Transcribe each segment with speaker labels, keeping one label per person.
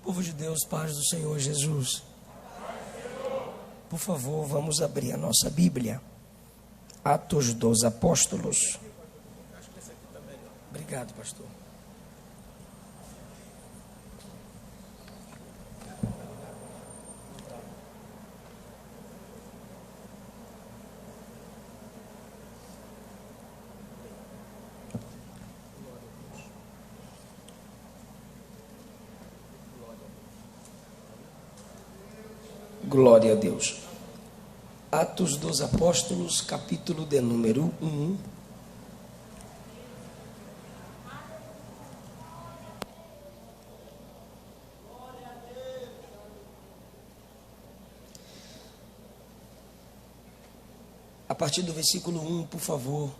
Speaker 1: Povo de Deus, paz do Senhor Jesus. Por favor, vamos abrir a nossa Bíblia. Atos dos Apóstolos. Obrigado, pastor. Glória a Deus. Atos dos Apóstolos, capítulo de número 1. A partir do versículo 1, por favor.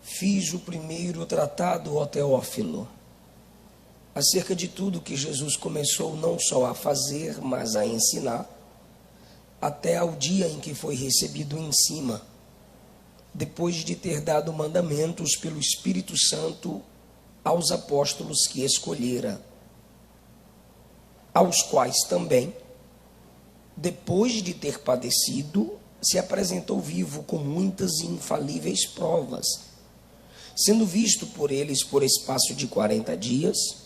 Speaker 1: Fiz o primeiro tratado, ó Teófilo, acerca de tudo que Jesus começou não só a fazer, mas a ensinar, até ao dia em que foi recebido em cima, depois de ter dado mandamentos pelo Espírito Santo aos apóstolos que escolhera, aos quais também, depois de ter padecido, se apresentou vivo com muitas e infalíveis provas, sendo visto por eles por espaço de 40 dias,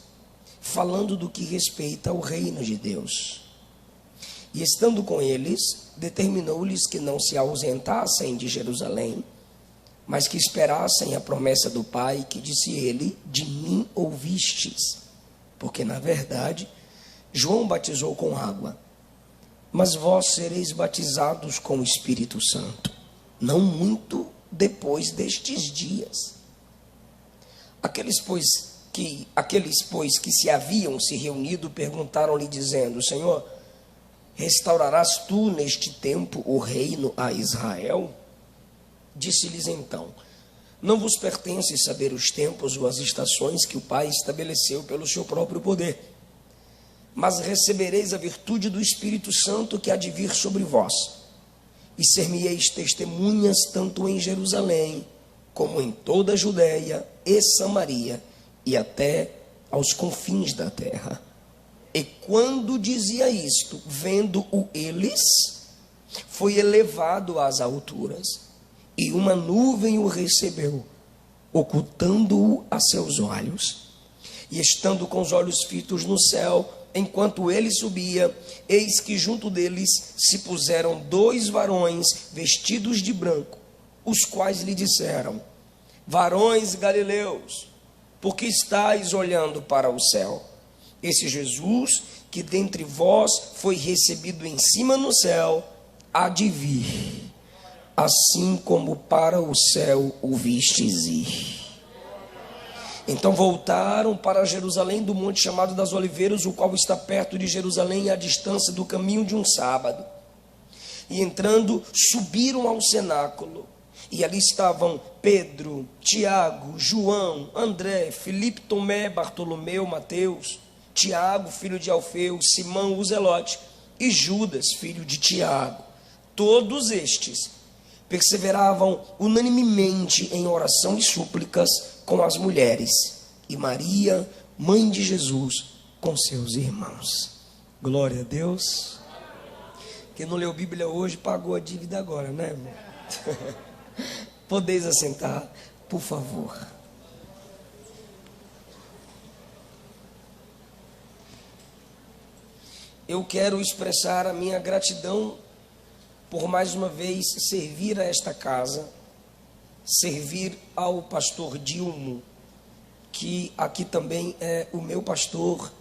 Speaker 1: falando do que respeita ao reino de Deus. E estando com eles, determinou-lhes que não se ausentassem de Jerusalém, mas que esperassem a promessa do Pai, que disse ele: de mim ouvistes. Porque, na verdade, João batizou com água, mas vós sereis batizados com o Espírito Santo, não muito depois destes dias. Aqueles, pois, que se haviam se reunido, perguntaram-lhe, dizendo: Senhor, restaurarás tu neste tempo o reino a Israel? Disse-lhes então: não vos pertence saber os tempos ou as estações que o Pai estabeleceu pelo seu próprio poder, mas recebereis a virtude do Espírito Santo que há de vir sobre vós, e ser-me-eis testemunhas tanto em Jerusalém, como em toda a Judeia e Samaria, e até aos confins da terra. E quando dizia isto, vendo-o eles, foi elevado às alturas, e uma nuvem o recebeu, ocultando-o a seus olhos. E estando com os olhos fitos no céu, enquanto ele subia, eis que junto deles se puseram 2 varões vestidos de branco, os quais lhe disseram: varões galileus, por que estáis olhando para o céu? Esse Jesus, que dentre vós foi recebido em cima no céu, há de vir, assim como para o céu o vistes ir. Então voltaram para Jerusalém do monte chamado das Oliveiras, o qual está perto de Jerusalém, à distância do caminho de um sábado. E entrando, subiram ao cenáculo. E ali estavam Pedro, Tiago, João, André, Filipe, Tomé, Bartolomeu, Mateus, Tiago, filho de Alfeu, Simão, o Zelote, e Judas, filho de Tiago. Todos estes perseveravam unanimemente em oração e súplicas com as mulheres, e Maria, mãe de Jesus, com seus irmãos. Glória a Deus. Quem não leu Bíblia hoje pagou a dívida agora, né, irmão? Podeis assentar, por favor. Eu quero expressar a minha gratidão por mais uma vez servir a esta casa, servir ao pastor Dilmo, que aqui também é o meu pastor,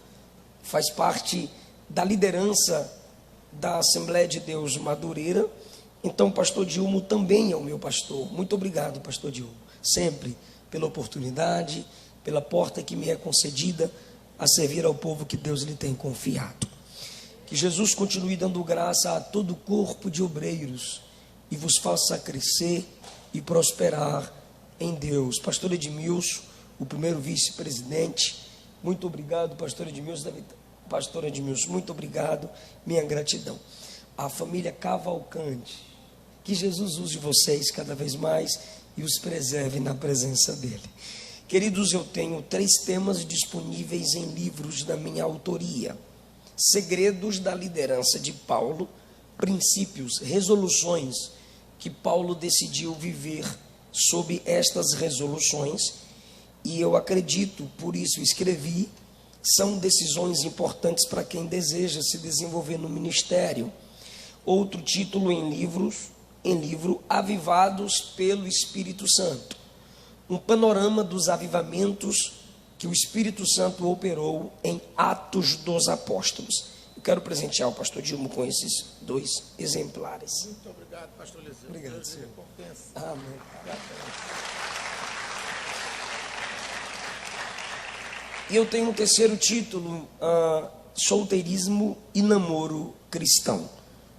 Speaker 1: faz parte da liderança da Assembleia de Deus Madureira. Então, o pastor Dilmo também é o meu pastor. Muito obrigado, pastor Dilmo, sempre pela oportunidade, pela porta que me é concedida a servir ao povo que Deus lhe tem confiado. Que Jesus continue dando graça a todo o corpo de obreiros e vos faça crescer e prosperar em Deus. Pastor Edmilson, o primeiro vice-presidente, muito obrigado, pastor Edmilson. Pastor Edmilson, muito obrigado, minha gratidão. A família Cavalcante, que Jesus use vocês cada vez mais e os preserve na presença dele. Queridos, eu tenho 3 temas disponíveis em livros da minha autoria: segredos da liderança de Paulo, princípios, resoluções que Paulo decidiu viver sob estas resoluções, e eu acredito, por isso escrevi, são decisões importantes para quem deseja se desenvolver no ministério. Outro título em livro, Avivados pelo Espírito Santo. Um panorama dos avivamentos que o Espírito Santo operou em Atos dos Apóstolos. Eu quero presentear o pastor Dilmo com esses 2 exemplares.
Speaker 2: Muito obrigado, pastor Eliseu.
Speaker 1: Obrigado,
Speaker 2: Deus lhe
Speaker 1: senhor.
Speaker 2: recompense.
Speaker 1: Amém. E eu tenho um terceiro título, solteirismo e namoro cristão.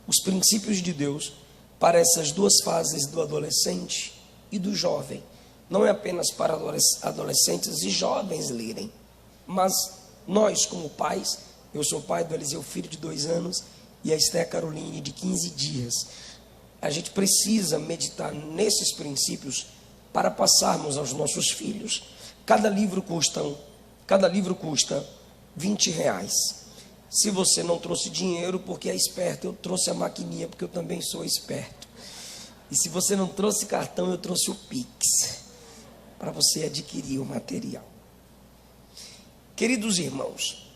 Speaker 1: Os princípios de Deus para essas 2 fases do adolescente e do jovem. Não é apenas para adolescentes e jovens lerem, mas nós como pais, eu sou pai do Eliseu, filho de 2 anos, e a Esther Caroline de 15 dias. A gente precisa meditar nesses princípios para passarmos aos nossos filhos. Cada livro custa R$20. Se você não trouxe dinheiro porque é esperto, eu trouxe a maquininha porque eu também sou esperto. E se você não trouxe cartão, eu trouxe o Pix, para você adquirir o material. Queridos irmãos,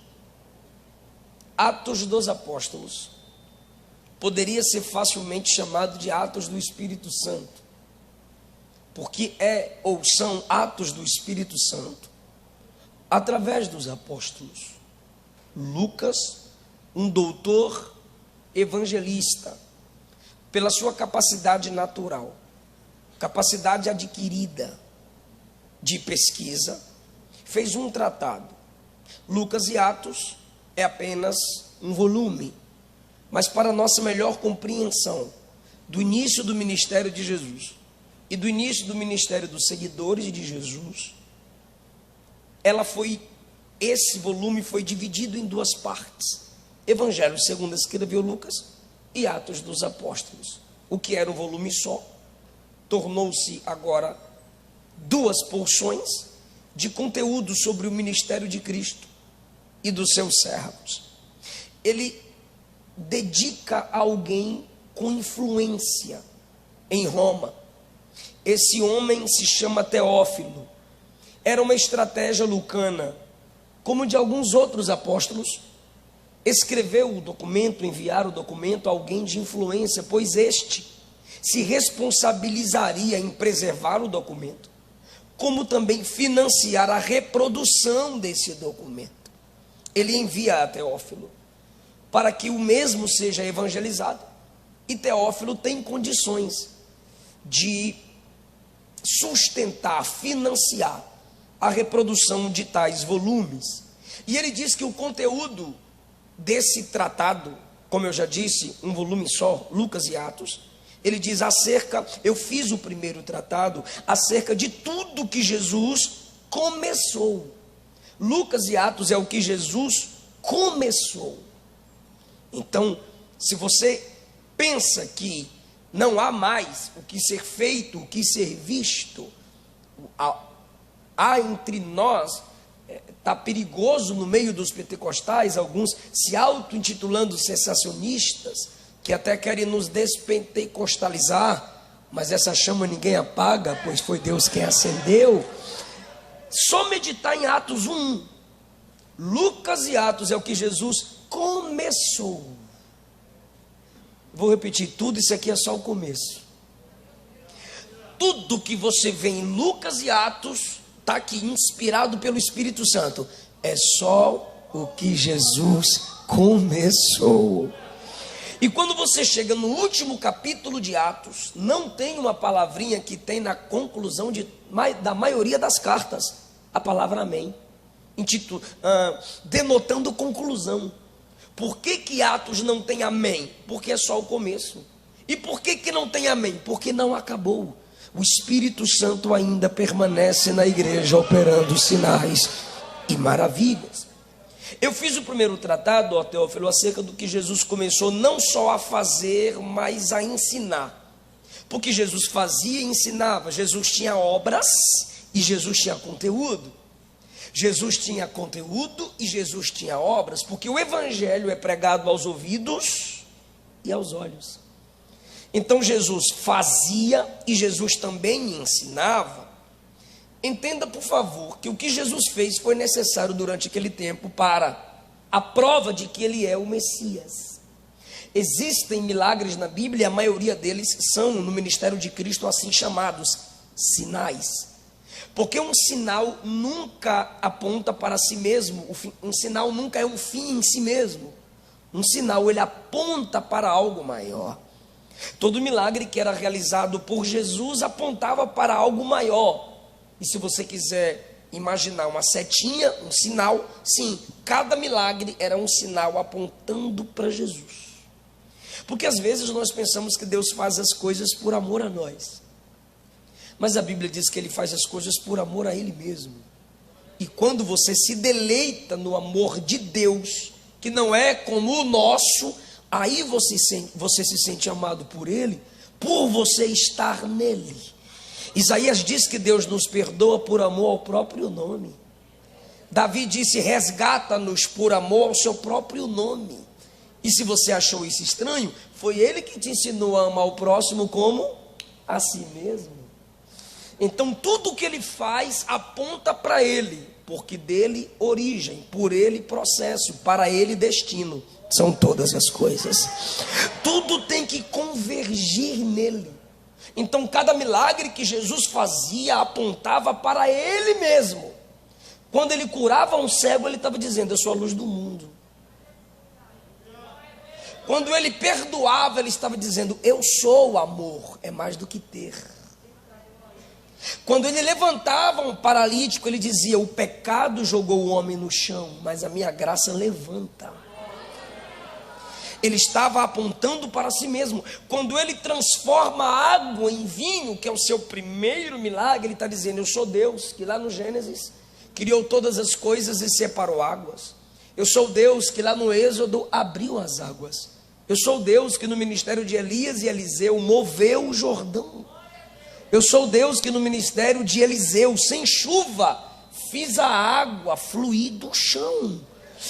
Speaker 1: Atos dos Apóstolos poderia ser facilmente chamado de Atos do Espírito Santo, porque ou são atos do Espírito Santo, através dos apóstolos. Lucas, um doutor evangelista, pela sua capacidade natural, capacidade adquirida de pesquisa, fez um tratado. Lucas e Atos é apenas um volume, mas para nossa melhor compreensão do início do ministério de Jesus e do início do ministério dos seguidores de Jesus, esse volume foi dividido em 2 partes: Evangelho segundo escreveu Lucas e Atos dos Apóstolos. O que era um volume só tornou-se agora 2 porções de conteúdo sobre o ministério de Cristo e dos seus servos. Ele dedica a alguém com influência em Roma. Esse homem se chama Teófilo. Era uma estratégia lucana, como de alguns outros apóstolos, escrever o documento, enviar o documento a alguém de influência, pois este se responsabilizaria em preservar o documento, como também financiar a reprodução desse documento. Ele envia a Teófilo para que o mesmo seja evangelizado, e Teófilo tem condições de sustentar, financiar a reprodução de tais volumes. E ele diz que o conteúdo desse tratado, como eu já disse, um volume só, Lucas e Atos, ele diz eu fiz o primeiro tratado acerca de tudo que Jesus começou. Lucas e Atos é o que Jesus começou. Então, se você pensa que não há mais o que ser feito, o que ser visto, há entre nós, está perigoso no meio dos pentecostais, alguns se auto-intitulando sensacionistas, que até querem nos despentecostalizar, mas essa chama ninguém apaga, pois foi Deus quem acendeu. Só meditar em Atos 1, Lucas e Atos é o que Jesus começou. Vou repetir, tudo isso aqui é só o começo. Tudo que você vê em Lucas e Atos está aqui, inspirado pelo Espírito Santo. É só o que Jesus começou. E quando você chega no último capítulo de Atos, não tem uma palavrinha que tem na conclusão da maioria das cartas, a palavra amém, denotando conclusão. Por que Atos não tem amém? Porque é só o começo. E por que não tem amém? Porque não acabou. O Espírito Santo ainda permanece na igreja, operando sinais e maravilhas. Eu fiz o primeiro tratado, ó Teófilo, acerca do que Jesus começou não só a fazer, mas a ensinar. Porque Jesus fazia e ensinava. Jesus tinha obras e Jesus tinha conteúdo. Jesus tinha conteúdo e Jesus tinha obras, porque o evangelho é pregado aos ouvidos e aos olhos. Então Jesus fazia e Jesus também ensinava. Entenda, por favor, que o que Jesus fez foi necessário durante aquele tempo para a prova de que ele é o Messias. Existem milagres na Bíblia, a maioria deles são, no ministério de Cristo, assim chamados sinais. Porque um sinal nunca aponta para si mesmo, um sinal nunca é um fim em si mesmo. Um sinal, ele aponta para algo maior. Todo milagre que era realizado por Jesus apontava para algo maior. E se você quiser imaginar uma setinha, um sinal, sim, cada milagre era um sinal apontando para Jesus. Porque às vezes nós pensamos que Deus faz as coisas por amor a nós, mas a Bíblia diz que Ele faz as coisas por amor a Ele mesmo. E quando você se deleita no amor de Deus, que não é como o nosso, aí você se sente amado por Ele, por você estar nele. Isaías diz que Deus nos perdoa por amor ao próprio nome. Davi disse: resgata-nos por amor ao seu próprio nome. E se você achou isso estranho, foi Ele que te ensinou a amar o próximo como a si mesmo. Então tudo que Ele faz aponta para Ele, porque dele origem, por Ele processo, para Ele destino, são todas as coisas. Tudo tem que convergir nele. Então cada milagre que Jesus fazia apontava para Ele mesmo. Quando Ele curava um cego, Ele estava dizendo: eu sou a luz do mundo. Quando Ele perdoava, Ele estava dizendo: eu sou o amor, é mais do que ter. Quando Ele levantava um paralítico, Ele dizia: o pecado jogou o homem no chão, mas a minha graça levanta. Ele estava apontando para si mesmo. Quando Ele transforma a água em vinho, que é o seu primeiro milagre, Ele está dizendo: eu sou Deus, que lá no Gênesis criou todas as coisas e separou águas. Eu sou Deus que lá no Êxodo abriu as águas. Eu sou Deus que no ministério de Elias e Eliseu moveu o Jordão. Eu sou Deus que no ministério de Eliseu, sem chuva, fiz a água fluir do chão.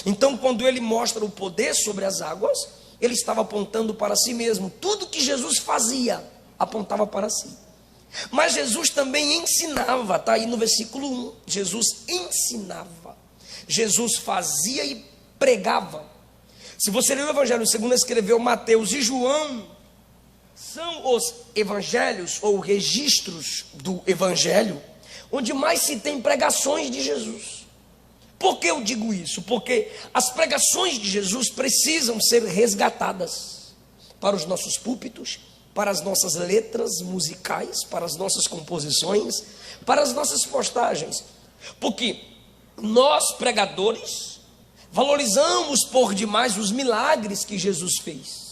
Speaker 1: Então quando Ele mostra o poder sobre as águas, Ele estava apontando para si mesmo. Tudo que Jesus fazia apontava para si. Mas Jesus também ensinava, está aí no versículo 1, Jesus ensinava, Jesus fazia e pregava. Se você ler o Evangelho segundo escreveu Mateus e João, são os evangelhos ou registros do Evangelho onde mais se tem pregações de Jesus. Por que eu digo isso? Porque as pregações de Jesus precisam ser resgatadas para os nossos púlpitos, para as nossas letras musicais, para as nossas composições, para as nossas postagens. Porque nós, pregadores, valorizamos por demais os milagres que Jesus fez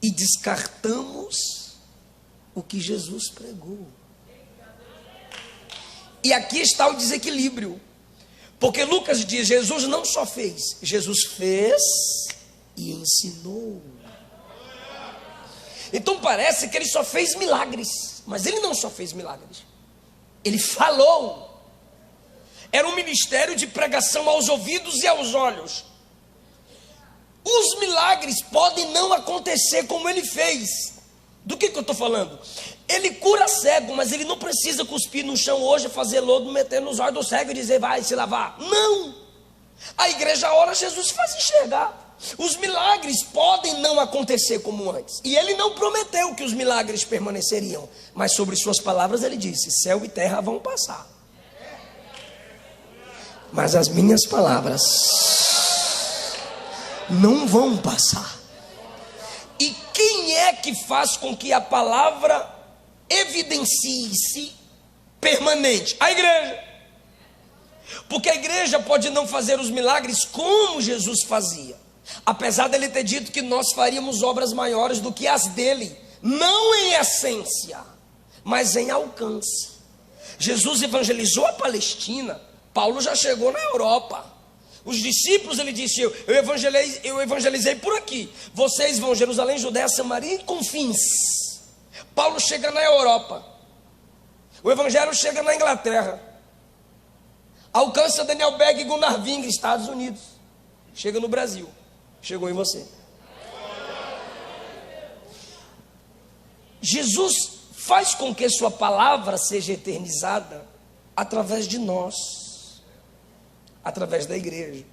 Speaker 1: e descartamos o que Jesus pregou. E aqui está o desequilíbrio. Porque Lucas diz: Jesus não só fez, Jesus fez e ensinou. Então parece que Ele só fez milagres, mas Ele não só fez milagres, Ele falou. Era um ministério de pregação aos ouvidos e aos olhos. Os milagres podem não acontecer como Ele fez. Do que eu estou falando? Ele cura cego, mas Ele não precisa cuspir no chão hoje, fazer lodo, meter nos olhos do cego e dizer: vai se lavar. Não! A igreja ora, Jesus faz enxergar. Os milagres podem não acontecer como antes. E Ele não prometeu que os milagres permaneceriam, mas sobre suas palavras Ele disse: céu e terra vão passar, mas as minhas palavras não vão passar. E quem é que faz com que a palavra evidencie-se permanente? A igreja. Porque a igreja pode não fazer os milagres como Jesus fazia, apesar dele ter dito que nós faríamos obras maiores do que as dele, não em essência, mas em alcance. Jesus evangelizou a Palestina, Paulo já chegou na Europa. Os discípulos, ele disse: eu evangelizei por aqui, vocês vão Jerusalém, Judéia, Samaria e confins. Paulo chega na Europa, o evangelho chega na Inglaterra, alcança Daniel Berg e Gunnar Wing, Estados Unidos, chega no Brasil, chegou em você. Jesus faz com que sua palavra seja eternizada através de nós, através da igreja.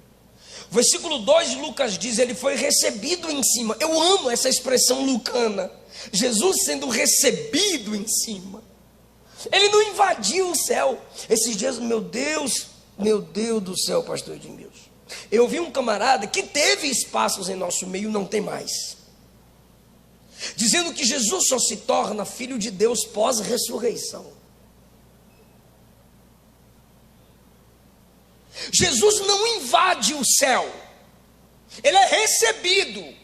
Speaker 1: O versículo 2 de Lucas diz: ele foi recebido em cima. Eu amo essa expressão lucana, Jesus sendo recebido em cima. Ele não invadiu o céu. Esses dias, meu Deus do céu, pastor Edmilson, eu vi um camarada que teve espaços em nosso meio, não tem mais, dizendo que Jesus só se torna filho de Deus pós-ressurreição. Jesus não invade o céu, ele é recebido.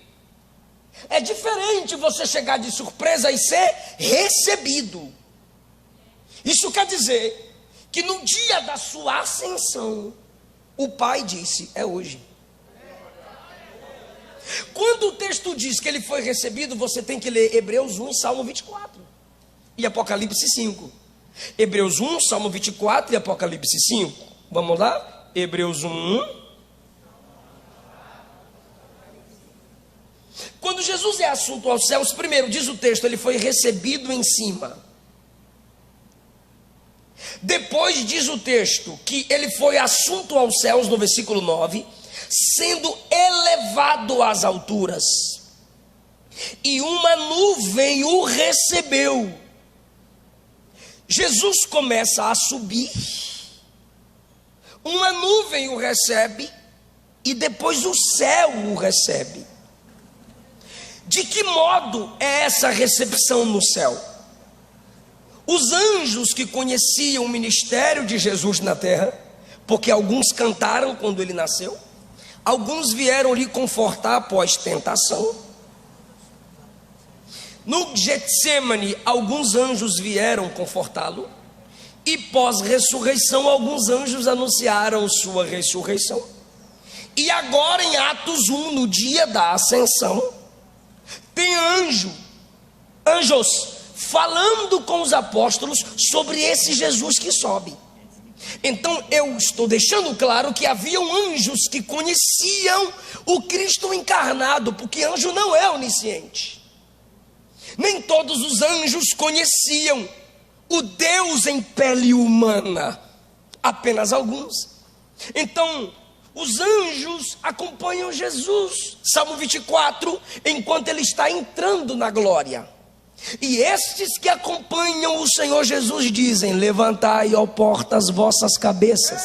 Speaker 1: É diferente você chegar de surpresa e ser recebido. Isso quer dizer que no dia da sua ascensão, o Pai disse: é hoje. Quando o texto diz que ele foi recebido, você tem que ler Hebreus 1 e Salmo 24 e Apocalipse 5. Hebreus 1, Salmo 24 e Apocalipse 5. Vamos lá? Hebreus 1. Quando Jesus é assunto aos céus, primeiro diz o texto, ele foi recebido em cima. Depois diz o texto que ele foi assunto aos céus, no versículo 9, sendo elevado às alturas, e uma nuvem o recebeu. Jesus começa a subir, uma nuvem o recebe, e depois o céu o recebe. De que modo é essa recepção no céu? Os anjos que conheciam o ministério de Jesus na terra, porque alguns cantaram quando ele nasceu, alguns vieram lhe confortar após tentação. No Getsemane, alguns anjos vieram confortá-lo, e pós-ressurreição, alguns anjos anunciaram sua ressurreição. E agora em Atos 1, no dia da ascensão, tem anjos falando com os apóstolos sobre esse Jesus que sobe. Então eu estou deixando claro que haviam anjos que conheciam o Cristo encarnado, porque anjo não é onisciente. Nem todos os anjos conheciam o Deus em pele humana, apenas alguns. Então os anjos acompanham Jesus, Salmo 24, enquanto ele está entrando na glória. E estes que acompanham o Senhor Jesus dizem: levantai, ó portas, vossas cabeças,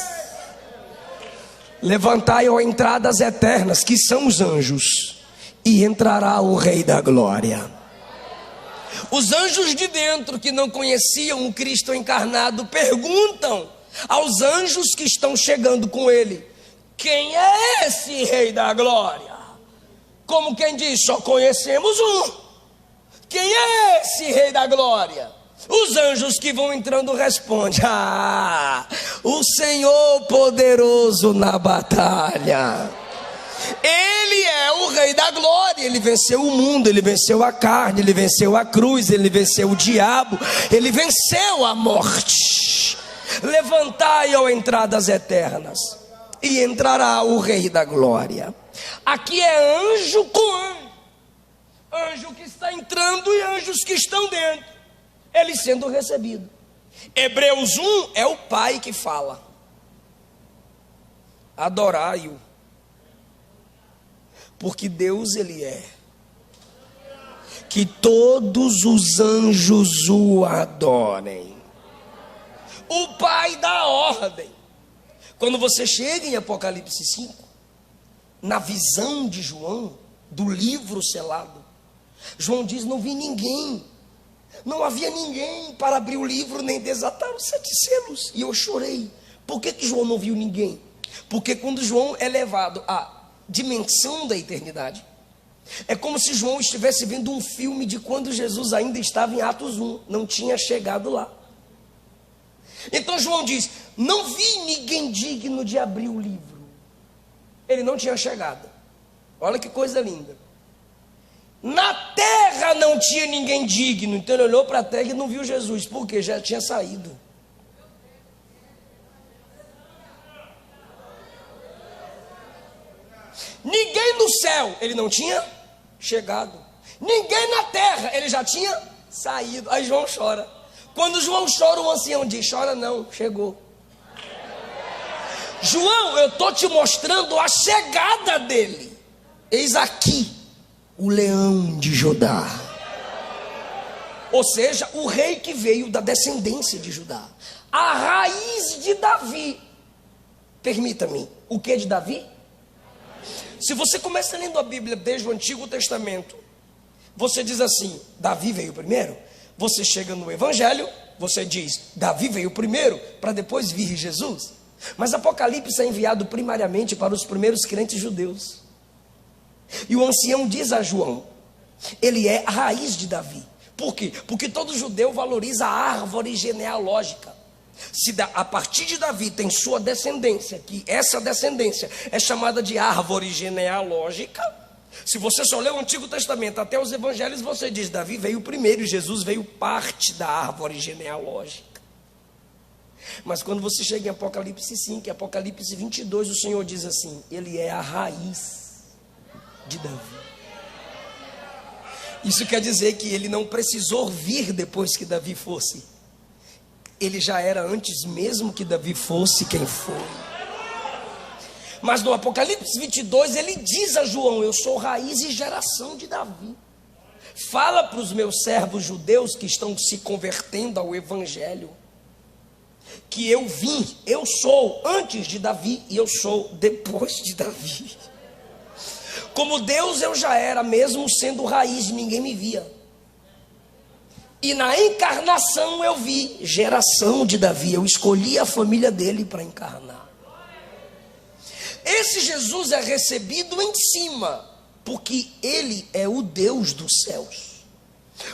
Speaker 1: levantai, ó entradas eternas, que são os anjos, e entrará o Rei da Glória. Os anjos de dentro, que não conheciam o Cristo encarnado, perguntam aos anjos que estão chegando com ele: quem é esse Rei da Glória? Como quem diz: só conhecemos um. Quem é esse Rei da Glória? Os anjos que vão entrando respondem: o Senhor poderoso na batalha. Ele é o Rei da Glória. Ele venceu o mundo, ele venceu a carne, ele venceu a cruz, ele venceu o diabo, ele venceu a morte. Levantai, ó entradas eternas, e entrará o Rei da Glória. Aqui é anjo com anjo, anjo que está entrando e anjos que estão dentro, ele sendo recebido. Hebreus 1 é o Pai que fala: adorai-o, porque Deus ele é. Que todos os anjos o adorem. O Pai dá ordem. Quando você chega em Apocalipse 5, na visão de João, do livro selado, João diz: não vi ninguém, não havia ninguém para abrir o livro nem desatar os 7 selos. E eu chorei. Por que João não viu ninguém? Porque quando João é levado à dimensão da eternidade, é como se João estivesse vendo um filme de quando Jesus ainda estava em Atos 1, não tinha chegado lá. Então João diz: não vi ninguém digno de abrir o livro. Ele não tinha chegado. Olha que coisa linda. Na terra não tinha ninguém digno. Então ele olhou para a terra e não viu Jesus. Por quê? Já tinha saído. Ninguém no céu, ele não tinha chegado. Ninguém na terra, ele já tinha saído. Aí João chora. Quando João chora, o ancião diz: chora não, chegou. João, eu estou te mostrando a chegada dele. Eis aqui o leão de Judá. Ou seja, o rei que veio da descendência de Judá. A raiz de Davi. Permita-me, o que é de Davi? Se você começa lendo a Bíblia desde o Antigo Testamento, você diz assim: Davi veio primeiro. Você chega no Evangelho, você diz: Davi veio primeiro, para depois vir Jesus. Mas Apocalipse é enviado primariamente para os primeiros crentes judeus. E o ancião diz a João: ele é a raiz de Davi. Por quê? Porque todo judeu valoriza a árvore genealógica. Se a partir de Davi tem sua descendência, que essa descendência é chamada de árvore genealógica. Se você só lê o Antigo Testamento até os Evangelhos, você diz: Davi veio primeiro e Jesus veio parte da árvore genealógica. Mas quando você chega em Apocalipse 5, Apocalipse 22, o Senhor diz assim: ele é a raiz de Davi. Isso quer dizer que ele não precisou vir depois que Davi fosse. Ele já era antes mesmo que Davi fosse quem foi. Mas no Apocalipse 22 ele diz a João: eu sou raiz e geração de Davi. Fala para os meus servos judeus que estão se convertendo ao Evangelho, que eu vim, eu sou antes de Davi e eu sou depois de Davi. Como Deus eu já era, mesmo sendo raiz, ninguém me via. E na encarnação eu vi geração de Davi. Eu escolhi a família dele para encarnar. Esse Jesus é recebido em cima, porque ele é o Deus dos céus.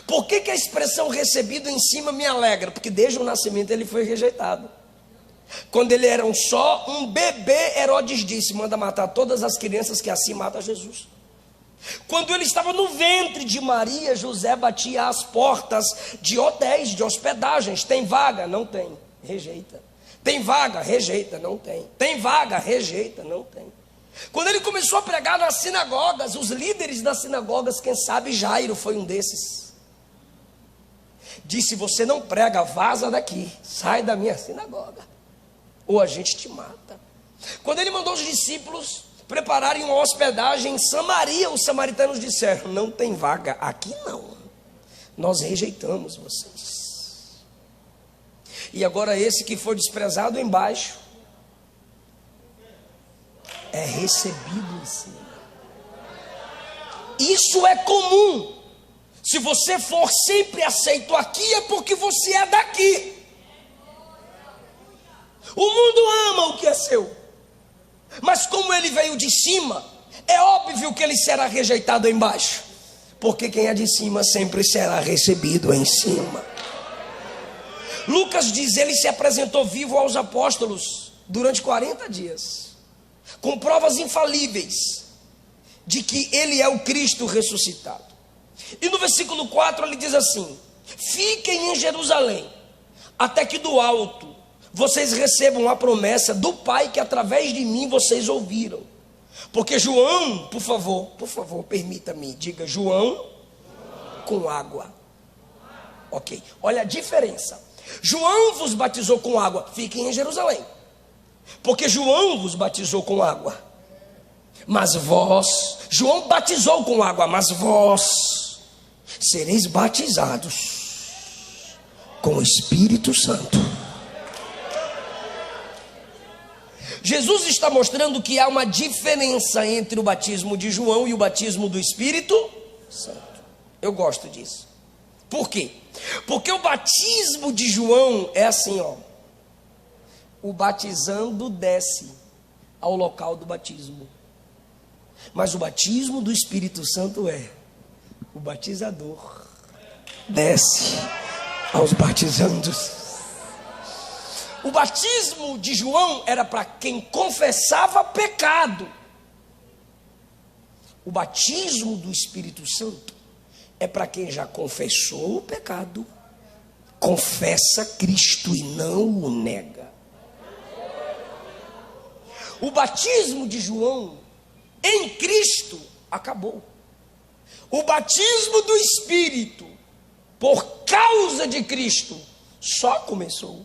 Speaker 1: Por que a expressão recebido em cima me alegra? Porque desde o nascimento ele foi rejeitado. Quando ele era só um bebê, Herodes disse: manda matar todas as crianças, que assim mata Jesus. Quando ele estava no ventre de Maria, José batia às portas de hotéis, de hospedagens. Tem vaga? Não tem. Rejeita. Tem vaga? Rejeita. Não tem. Tem vaga? Rejeita. Não tem. Quando ele começou a pregar nas sinagogas, os líderes das sinagogas, quem sabe Jairo foi um desses, disse: você não prega, vaza daqui, sai da minha sinagoga, ou a gente te mata. Quando ele mandou os discípulos prepararem uma hospedagem em Samaria, os samaritanos disseram: não tem vaga aqui não, nós rejeitamos vocês. E agora esse que foi desprezado embaixo é recebido em cima. Isso é comum. Se você for sempre aceito aqui, é porque você é daqui. O mundo ama o que é seu, mas como ele veio de cima, é óbvio que ele será rejeitado embaixo, porque quem é de cima sempre será recebido em cima. Lucas diz: ele se apresentou vivo aos apóstolos durante 40 dias, com provas infalíveis de que ele é o Cristo ressuscitado. E no versículo 4 ele diz assim: fiquem em Jerusalém, até que do alto vocês recebam a promessa do Pai que através de mim vocês ouviram. Porque João, por favor, permita-me, diga João com água. Ok, olha a diferença. João vos batizou com água, fiquem em Jerusalém, porque João vos batizou com água. Mas vós, João batizou com água, mas vós sereis batizados com o Espírito Santo. Jesus está mostrando que há uma diferença entre o batismo de João e o batismo do Espírito Santo. Eu gosto disso. Por quê? Porque o batismo de João é assim, ó. O batizando desce ao local do batismo. Mas o batismo do Espírito Santo é: o batizador desce aos batizandos. O batismo de João era para quem confessava pecado. O batismo do Espírito Santo é para quem já confessou o pecado, confessa Cristo e não o nega. O batismo de João em Cristo acabou. O batismo do Espírito por causa de Cristo só começou.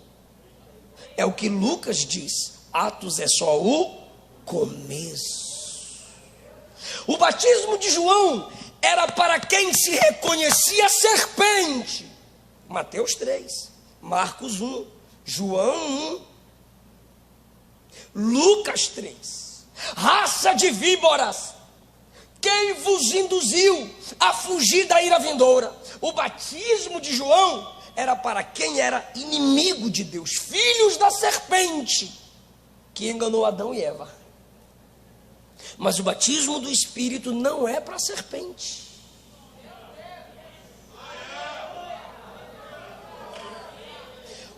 Speaker 1: É o que Lucas diz. Atos é só o começo. O batismo de João era para quem se reconhecia serpente. Mateus 3, Marcos 1, João 1, Lucas 3. Raça de víboras, quem vos induziu a fugir da ira vindoura? O batismo de João era para quem era inimigo de Deus, filhos da serpente, que enganou Adão e Eva. Mas o batismo do Espírito não é para a serpente.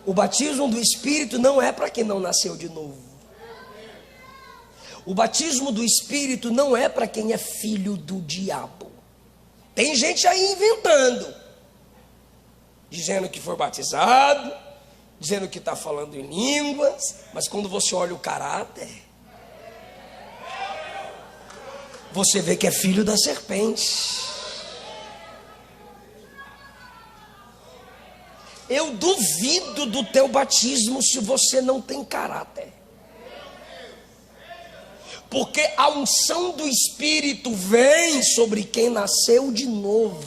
Speaker 1: O batismo do Espírito não é para quem não nasceu de novo. O batismo do Espírito não é para quem é filho do diabo. Tem gente aí inventando, dizendo que foi batizado, dizendo que está falando em línguas, mas quando você olha o caráter, você vê que é filho da serpente. Eu duvido do teu batismo se você não tem caráter. Porque a unção do Espírito vem sobre quem nasceu de novo.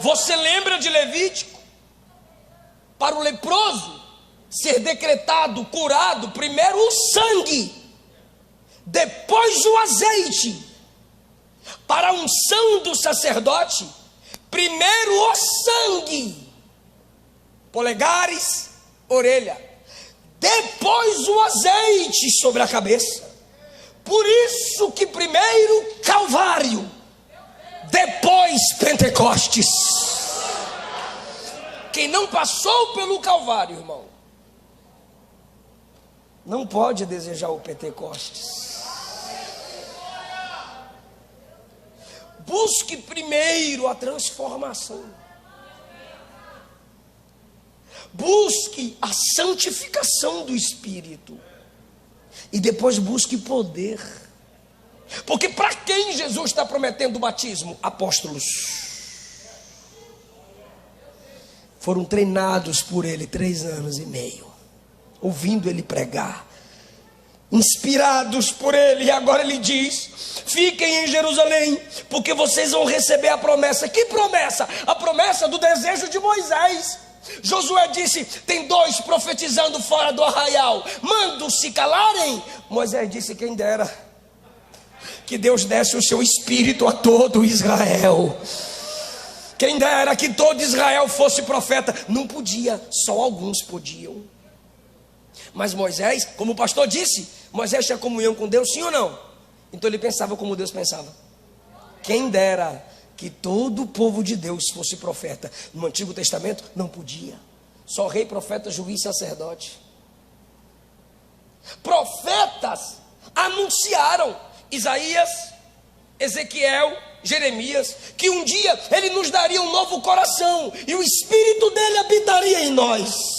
Speaker 1: Você lembra de Levítico? Para o leproso ser decretado, curado, primeiro o sangue, depois o azeite. Para a unção do sacerdote, primeiro o sangue, polegares, orelha, depois o azeite sobre a cabeça. Por isso que primeiro Calvário, depois Pentecostes. Quem não passou pelo Calvário, irmão, não pode desejar o Pentecostes. Busque primeiro a transformação. Busque a santificação do Espírito. E depois busque poder. Porque para quem Jesus está prometendo o batismo? Apóstolos. Foram treinados por ele 3 anos e meio. Ouvindo ele pregar. Inspirados por ele. E agora ele diz: fiquem em Jerusalém, porque vocês vão receber a promessa. Que promessa? A promessa do desejo de Moisés. Josué disse: tem 2 profetizando fora do arraial, mando-se calarem. Moisés disse: quem dera que Deus desse o seu espírito a todo Israel. Quem dera que todo Israel fosse profeta. Não podia, só alguns podiam. Mas Moisés, como o pastor disse, Moisés tinha comunhão com Deus, sim ou não? Então ele pensava como Deus pensava. Quem dera que todo o povo de Deus fosse profeta. No Antigo Testamento não podia. Só rei, profeta, juiz, sacerdote. Profetas anunciaram, Isaías, Ezequiel, Jeremias, que um dia ele nos daria um novo coração e o Espírito dele habitaria em nós.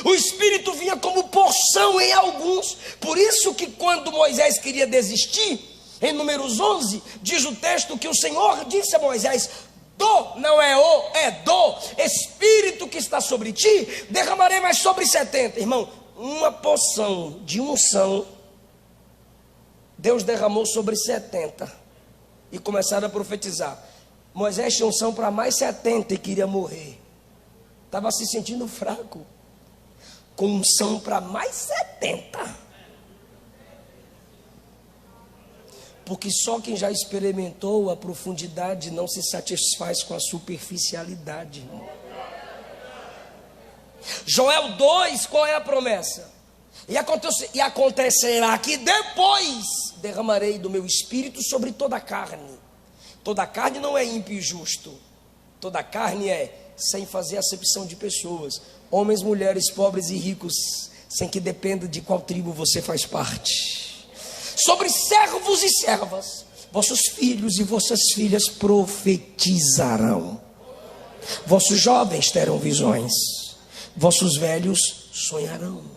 Speaker 1: O Espírito vinha como porção em alguns. Por isso que quando Moisés queria desistir, em Números 11, diz o texto que o Senhor disse a Moisés: não é é do Espírito que está sobre ti, derramarei mais sobre 70. Irmão, uma porção de unção Deus derramou sobre 70 e começaram a profetizar. Moisés tinha unção para mais 70 e queria morrer. Estava se sentindo fraco. Com unção para mais 70. Porque só quem já experimentou a profundidade não se satisfaz com a superficialidade, irmão. Joel 2, qual é a promessa? E acontecerá que depois derramarei do meu espírito sobre toda a carne. Toda a carne não é ímpio e justo. Toda a carne é sem fazer acepção de pessoas. Homens, mulheres, pobres e ricos, sem que dependa de qual tribo você faz parte. Sobre servos e servas, vossos filhos e vossas filhas profetizarão, vossos jovens terão visões, vossos velhos sonharão.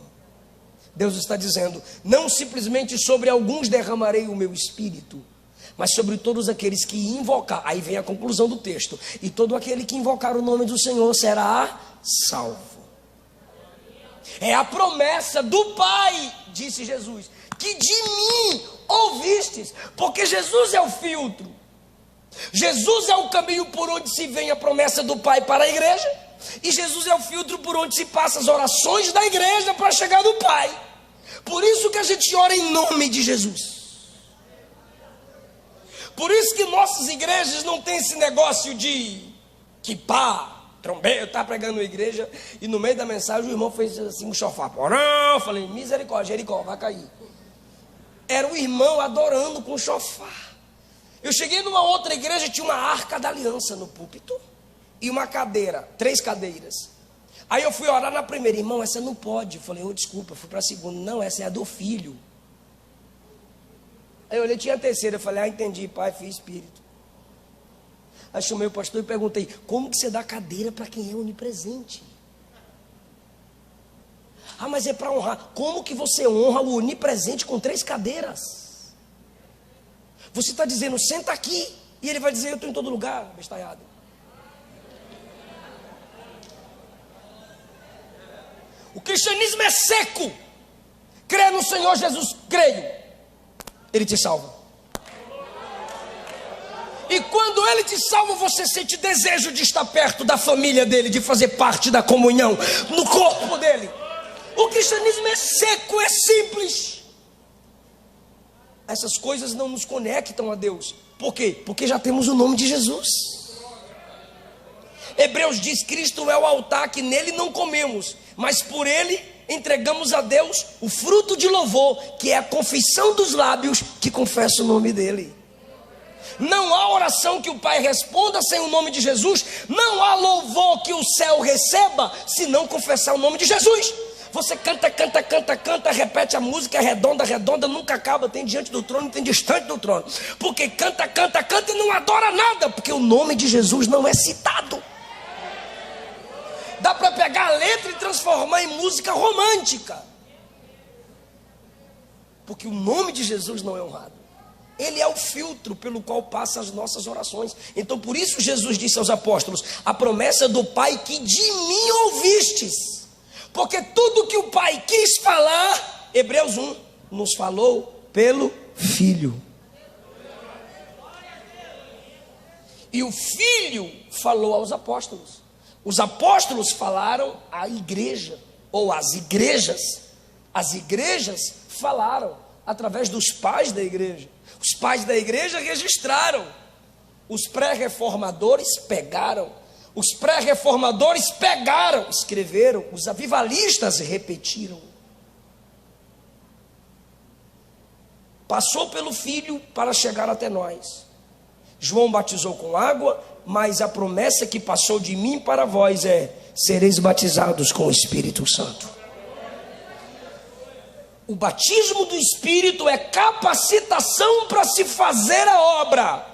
Speaker 1: Deus está dizendo, não simplesmente sobre alguns derramarei o meu espírito, mas sobre todos aqueles que invocar. Aí vem a conclusão do texto: e todo aquele que invocar o nome do Senhor será salvo. É a promessa do Pai, disse Jesus, que de mim ouvistes, porque Jesus é o filtro, Jesus é o caminho por onde se vem a promessa do Pai para a igreja, e Jesus é o filtro por onde se passa as orações da igreja para chegar no Pai. Por isso que a gente ora em nome de Jesus. Por isso que nossas igrejas não tem esse negócio de quipá, trombeta. Eu estava pregando na igreja e no meio da mensagem o irmão fez assim um chofar. Eu falei, misericórdia, Jericó, vai cair. Era o irmão adorando com chofar. Eu cheguei numa outra igreja, tinha uma arca da aliança no púlpito e uma cadeira, 3 cadeiras. Aí eu fui orar na primeira, irmão, essa não pode. Eu falei, desculpa, fui para a segunda. Não, essa é a do filho. Aí eu olhei, tinha a terceira, eu falei, entendi, Pai, Filho e Espírito. Aí chamei o pastor e perguntei, como que você dá cadeira para quem é onipresente? Mas é para honrar. Como que você honra o onipresente com 3 cadeiras? Você está dizendo, senta aqui, e ele vai dizer, eu estou em todo lugar, bestalhado. O cristianismo é seco. Crê no Senhor Jesus, creio, Ele te salva. E quando Ele te salva, você sente desejo de estar perto da família dEle, de fazer parte da comunhão, no corpo dEle. O cristianismo é seco, é simples. Essas coisas não nos conectam a Deus. Por quê? Porque já temos o nome de Jesus. Hebreus diz, Cristo é o altar que nele não comemos, mas por ele entregamos a Deus o fruto de louvor, que é a confissão dos lábios que confessa o nome dele. Não há oração que o Pai responda sem o nome de Jesus. Não há louvor que o céu receba se não confessar o nome de Jesus. Você canta, canta, canta, canta, repete a música, redonda, redonda, nunca acaba. Tem diante do trono, tem distante do trono. Porque canta, canta, canta e não adora nada, porque o nome de Jesus não é citado. Dá para pegar a letra e transformar em música romântica, porque o nome de Jesus não é honrado. Ele é o filtro pelo qual passa as nossas orações. Então por isso Jesus disse aos apóstolos, a promessa do Pai que de mim ouvistes, porque tudo que o Pai quis falar, Hebreus 1, nos falou pelo Filho. E o Filho falou aos apóstolos. Os apóstolos falaram à igreja, ou às igrejas. As igrejas falaram através dos pais da igreja. Os pais da igreja registraram. Os pré-reformadores pegaram. Os pré-reformadores pegaram, escreveram. Os avivalistas repetiram. Passou pelo Filho para chegar até nós. João batizou com água, mas a promessa que passou de mim para vós é: sereis batizados com o Espírito Santo. O batismo do Espírito é capacitação para se fazer a obra.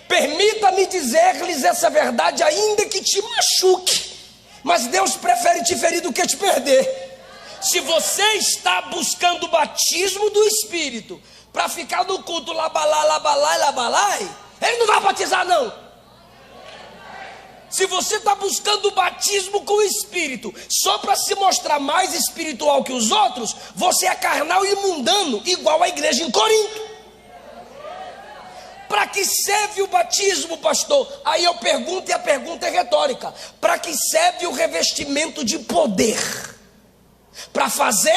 Speaker 1: Permita-me dizer-lhes essa verdade, ainda que te machuque, mas Deus prefere te ferir do que te perder. Se você está buscando o batismo do Espírito para ficar no culto labalai, labalai, labalai, Ele não vai batizar não. Se você está buscando o batismo com o Espírito só para se mostrar mais espiritual que os outros, você é carnal e mundano, igual a igreja em Corinto. Para que serve o batismo, pastor? Aí eu pergunto, e a pergunta é retórica: para que serve o revestimento de poder? Para fazer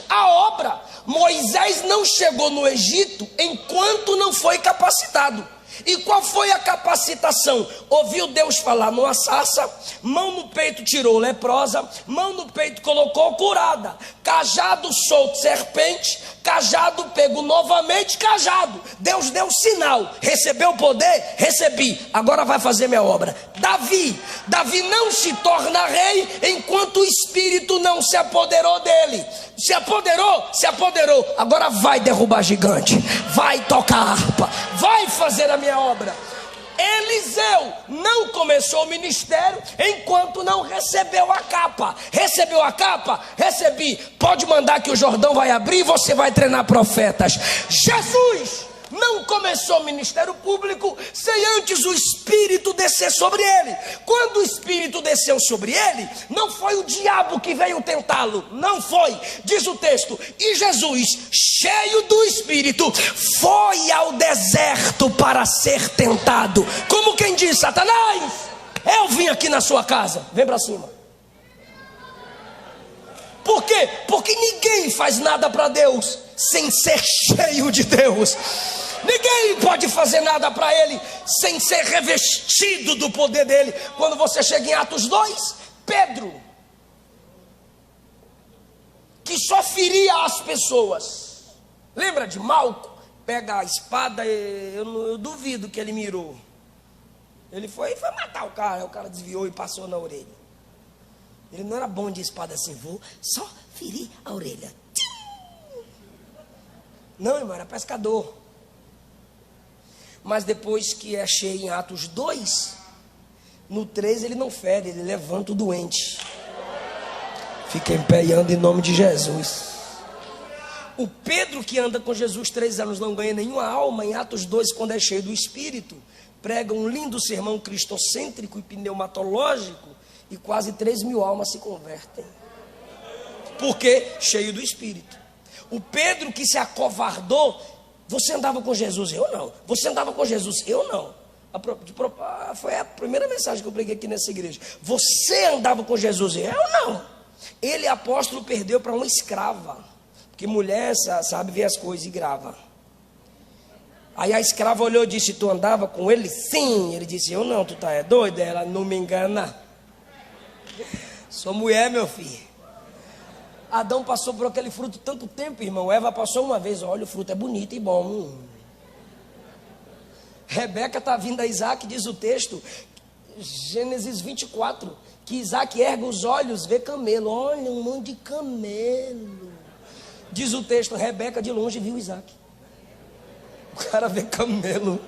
Speaker 1: a obra. Moisés não chegou no Egito enquanto não foi capacitado. E qual foi a capacitação? Ouviu Deus falar numa sarça, mão no peito tirou leprosa, mão no peito colocou curada, cajado solto serpente, cajado pego novamente cajado. Deus deu sinal, recebeu o poder? Recebi, agora vai fazer minha obra. Davi não se torna rei enquanto o Espírito não se apoderou dele. Se apoderou, agora vai derrubar gigante, vai tocar harpa, vai fazer a minha obra. Eliseu não começou o ministério enquanto não recebeu a capa. Recebeu a capa? Recebi. Pode mandar que o Jordão vai abrir e você vai treinar profetas. Jesus não começou o ministério público sem antes o Espírito descer sobre ele. Quando o Espírito desceu sobre ele, não foi o diabo que veio tentá-lo, não foi. Diz o texto, e Jesus, cheio do Espírito, foi ao deserto para ser tentado. Como quem diz, Satanás, eu vim aqui na sua casa, vem para cima. Por quê? Porque ninguém faz nada para Deus sem ser cheio de Deus. Ninguém pode fazer nada para ele sem ser revestido do poder dele. Quando você chega em Atos 2, Pedro, que só feria as pessoas, lembra de Malco? Pega a espada, eu duvido que ele mirou. Ele foi matar o cara desviou e passou na orelha. Ele não era bom de espada assim, vou só ferir a orelha. Não, irmão, era pescador. Mas depois que é cheio em Atos 2, no 3 ele não fere, ele levanta o doente. Fica em pé e anda em nome de Jesus. O Pedro que anda com Jesus 3 anos não ganha nenhuma alma. Em Atos 2, quando é cheio do Espírito, prega um lindo sermão cristocêntrico e pneumatológico, e quase 3.000 almas se convertem. Por quê? Cheio do Espírito. O Pedro que se acovardou, você andava com Jesus? Eu não. Você andava com Jesus? Eu não. Foi a primeira mensagem que eu preguei aqui nessa igreja. Você andava com Jesus? Eu não. Ele, apóstolo, perdeu para uma escrava. Porque mulher sabe ver as coisas e grava. Aí a escrava olhou e disse, tu andava com ele? Sim. Ele disse, eu não, tu tá doido? Ela, não me engana. Sou mulher, meu filho. Adão passou por aquele fruto tanto tempo, irmão. Eva passou uma vez, olha, o fruto é bonito e bom. Rebeca está vindo a Isaac, diz o texto, Gênesis 24, que Isaac ergue os olhos, vê camelo. Olha, um monte de camelo. Diz o texto, Rebeca de longe viu Isaac. O cara vê camelo.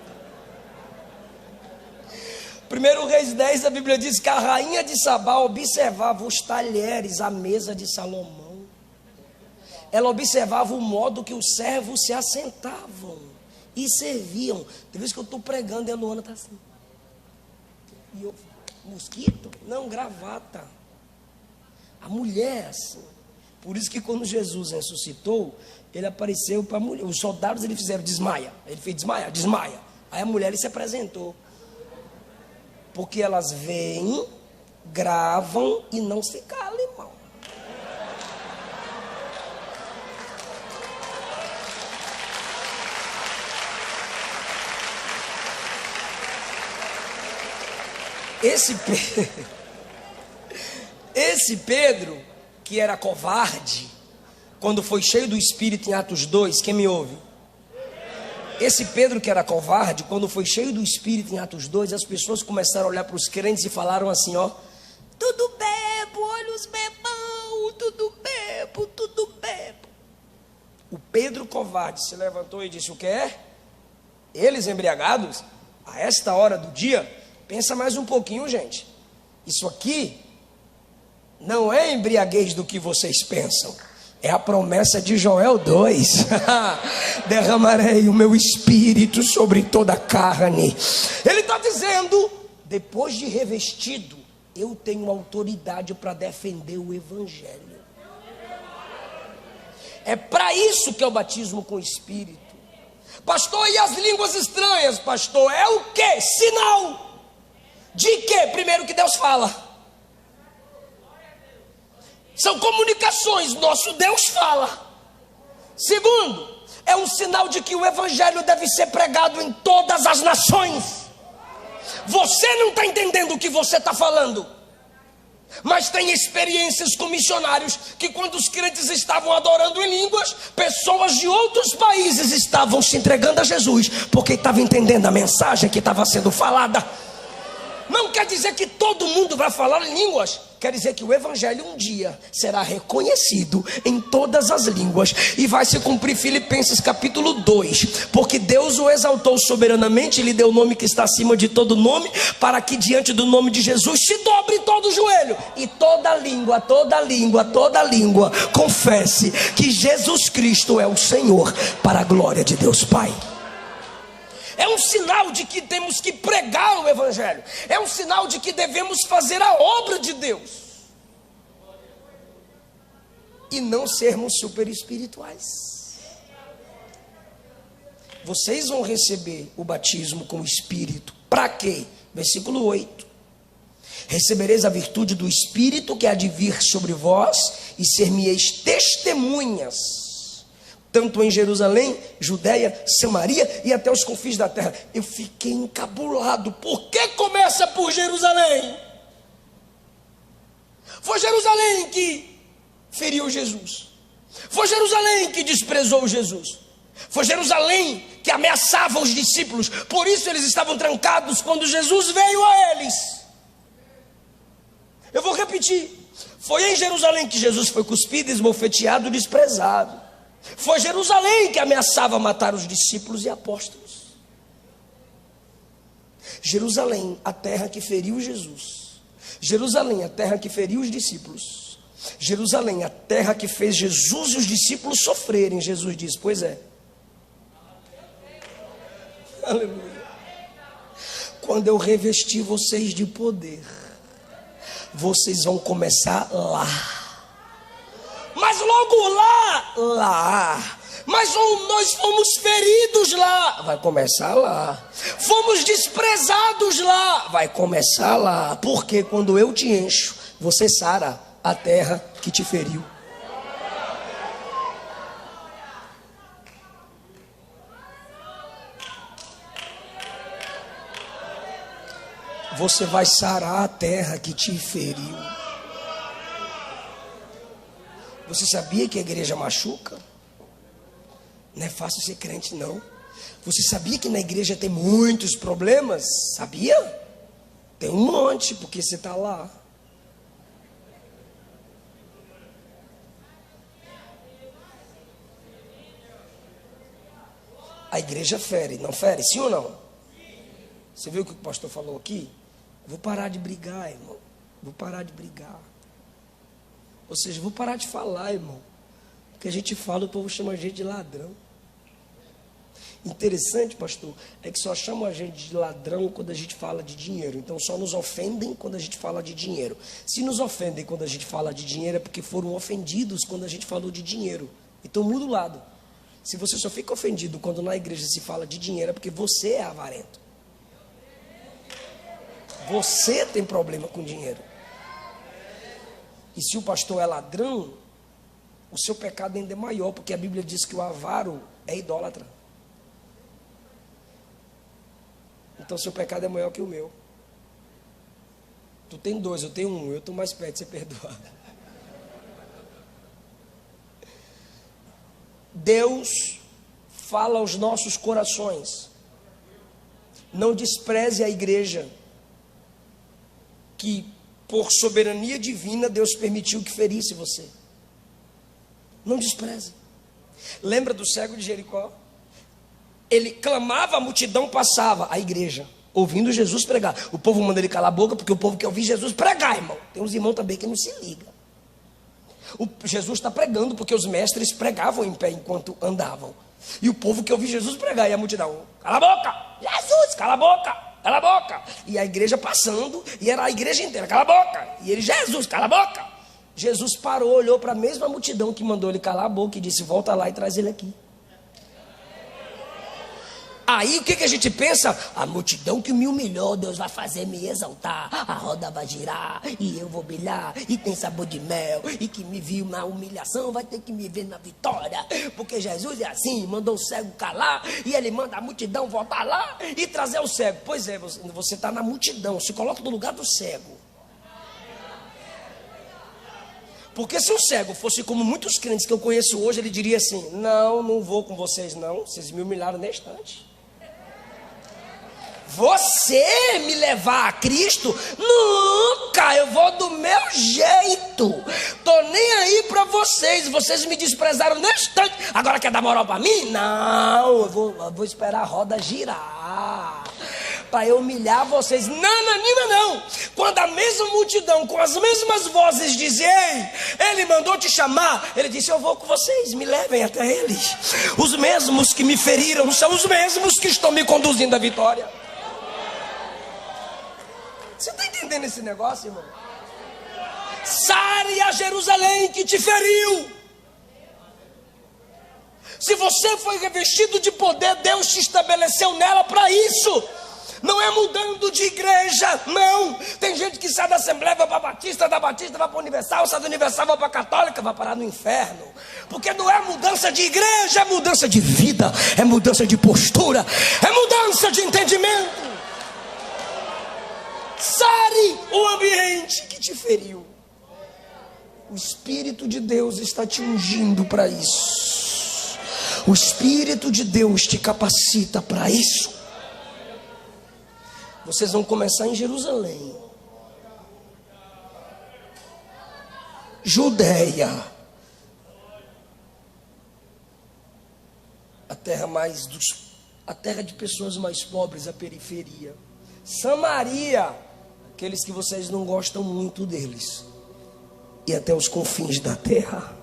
Speaker 1: 1 Reis 10, a Bíblia diz que a rainha de Sabá observava os talheres, a mesa de Salomão. Ela observava o modo que os servos se assentavam e serviam. Tem vezes que eu estou pregando e a Luana está assim. E eu, mosquito? Não, gravata. A mulher assim. Por isso que quando Jesus ressuscitou, ele apareceu para a mulher. Os soldados ele fizeram desmaia. Ele fez desmaia, desmaia. Aí a mulher ele se apresentou. Porque elas veem, gravam e não se calam, irmão. Esse Pedro, que era covarde, quando foi cheio do Espírito em Atos 2, quem me ouve? Esse Pedro que era covarde, quando foi cheio do Espírito em Atos 2, as pessoas começaram a olhar para os crentes e falaram assim, ó, tudo bebo, olha os bebão, tudo bebo, tudo bebo. O Pedro covarde se levantou e disse, o que é? Eles embriagados, a esta hora do dia, pensa mais um pouquinho, gente. Isso aqui não é embriaguez do que vocês pensam. É a promessa de Joel 2. Derramarei o meu espírito sobre toda a carne. Ele está dizendo, depois de revestido, eu tenho autoridade para defender o evangelho. É para isso que é o batismo com o Espírito. Pastor, e as línguas estranhas? Pastor, é o quê? Sinal. De quê? Primeiro que Deus fala. São comunicações, nosso Deus fala. Segundo, é um sinal de que o evangelho deve ser pregado em todas as nações. Você não está entendendo o que você está falando, mas tem experiências com missionários que, quando os crentes estavam adorando em línguas, pessoas de outros países estavam se entregando a Jesus, porque estavam entendendo a mensagem que estava sendo falada. Não quer dizer que todo mundo vai falar em línguas, quer dizer que o evangelho um dia será reconhecido em todas as línguas, e vai se cumprir Filipenses capítulo 2, porque Deus o exaltou soberanamente e lhe deu o nome que está acima de todo nome, para que diante do nome de Jesus se dobre todo o joelho, e toda língua confesse que Jesus Cristo é o Senhor, para a glória de Deus Pai. É um sinal de que temos que pregar o evangelho. É um sinal de que devemos fazer a obra de Deus e não sermos super espirituais. Vocês vão receber o batismo com o Espírito. Para quê? Versículo 8. Recebereis a virtude do Espírito que há de vir sobre vós, e ser-me-eis testemunhas, tanto em Jerusalém, Judeia, Samaria e até os confins da terra. Eu fiquei encabulado. Por que começa por Jerusalém? Foi Jerusalém que feriu Jesus. Foi Jerusalém que desprezou Jesus. Foi Jerusalém que ameaçava os discípulos. Por isso eles estavam trancados quando Jesus veio a eles. Eu vou repetir. Foi em Jerusalém que Jesus foi cuspido, esbofeteado, desprezado. Foi Jerusalém que ameaçava matar os discípulos e apóstolos. Jerusalém, a terra que feriu Jesus. Jerusalém, a terra que feriu os discípulos. Jerusalém, a terra que fez Jesus e os discípulos sofrerem. Jesus disse: pois é. Aleluia. Quando eu revestir vocês de poder, vocês vão começar lá. Mas logo lá. Mas nós fomos feridos lá. Vai começar lá. Fomos desprezados lá. Vai começar lá. Porque quando eu te encho, você sara a terra que te feriu. Você vai sarar a terra que te feriu. Você sabia que a igreja machuca? Não é fácil ser crente, não. Você sabia que na igreja tem muitos problemas? Sabia? Tem um monte, porque você está lá. A igreja fere, não fere? Sim ou não? Você viu o que o pastor falou aqui? Vou parar de brigar, irmão. Vou parar de brigar. Ou seja, vou parar de falar, irmão. Porque a gente fala, o povo chama a gente de ladrão. Interessante, pastor, é que só chamam a gente de ladrão quando a gente fala de dinheiro. Então só nos ofendem quando a gente fala de dinheiro. Se nos ofendem quando a gente fala de dinheiro, é porque foram ofendidos quando a gente falou de dinheiro. Então muda o lado. Se você só fica ofendido quando na igreja se fala de dinheiro, é porque você é avarento. Você tem problema com dinheiro. E se o pastor é ladrão, o seu pecado ainda é maior, porque a Bíblia diz que o avaro é idólatra. Então seu pecado é maior que o meu. Tu tem 2, eu tenho 1, eu estou mais perto de ser perdoado. Deus fala aos nossos corações. Não despreze a igreja, que por soberania divina Deus permitiu que ferisse você. Não despreze. Lembra do cego de Jericó? Ele clamava, a multidão passava. A igreja, ouvindo Jesus pregar. O povo manda ele calar a boca, porque o povo quer ouvir Jesus pregar, irmão. Tem uns irmãos também que não se ligam. Jesus está pregando, porque os mestres pregavam em pé enquanto andavam. E o povo quer ouvir Jesus pregar. E a multidão: cala a boca, Jesus, cala a boca, cala a boca. E a igreja passando, e era a igreja inteira: cala a boca. E ele: Jesus, cala a boca. Jesus parou, olhou para a mesma multidão que mandou ele calar a boca e disse: volta lá e traz ele aqui. Aí o que a gente pensa? A multidão que me humilhou, Deus vai fazer me exaltar, a roda vai girar e eu vou brilhar, e tem sabor de mel, e que me viu na humilhação vai ter que me ver na vitória, porque Jesus é assim, mandou o cego calar, e ele manda a multidão voltar lá e trazer o cego. Pois é, você está na multidão, se coloca no lugar do cego. Porque se o cego fosse como muitos crentes que eu conheço hoje, ele diria assim: não vou com vocês não, vocês me humilharam na instante. Você me levar a Cristo? Nunca, eu vou do meu jeito. Tô nem aí para vocês. Vocês me desprezaram na instante. Agora quer dar moral para mim? Não, eu vou esperar a roda girar para eu humilhar vocês. Não. Quando a mesma multidão, com as mesmas vozes dizem: ei, ele mandou te chamar, ele disse: eu vou com vocês, me levem até ele. Os mesmos que me feriram são os mesmos que estão me conduzindo à vitória. Você está entendendo esse negócio, irmão? Sare a Jerusalém que te feriu. Se você foi revestido de poder, Deus te estabeleceu nela para isso. Não é mudando de igreja, não. Tem gente que sai da Assembleia, vai para a Batista, da Batista vai para a Universal, sai da Universal, vai para a Católica, vai parar no inferno. Porque não é mudança de igreja, é mudança de vida, é mudança de postura, é mudança de entendimento. Sare o ambiente que te feriu. O Espírito de Deus está te ungindo para isso. O Espírito de Deus te capacita para isso. Vocês vão começar em Jerusalém, Judeia, a terra de pessoas mais pobres, a periferia. Samaria, aqueles que vocês não gostam muito deles, e até os confins da terra.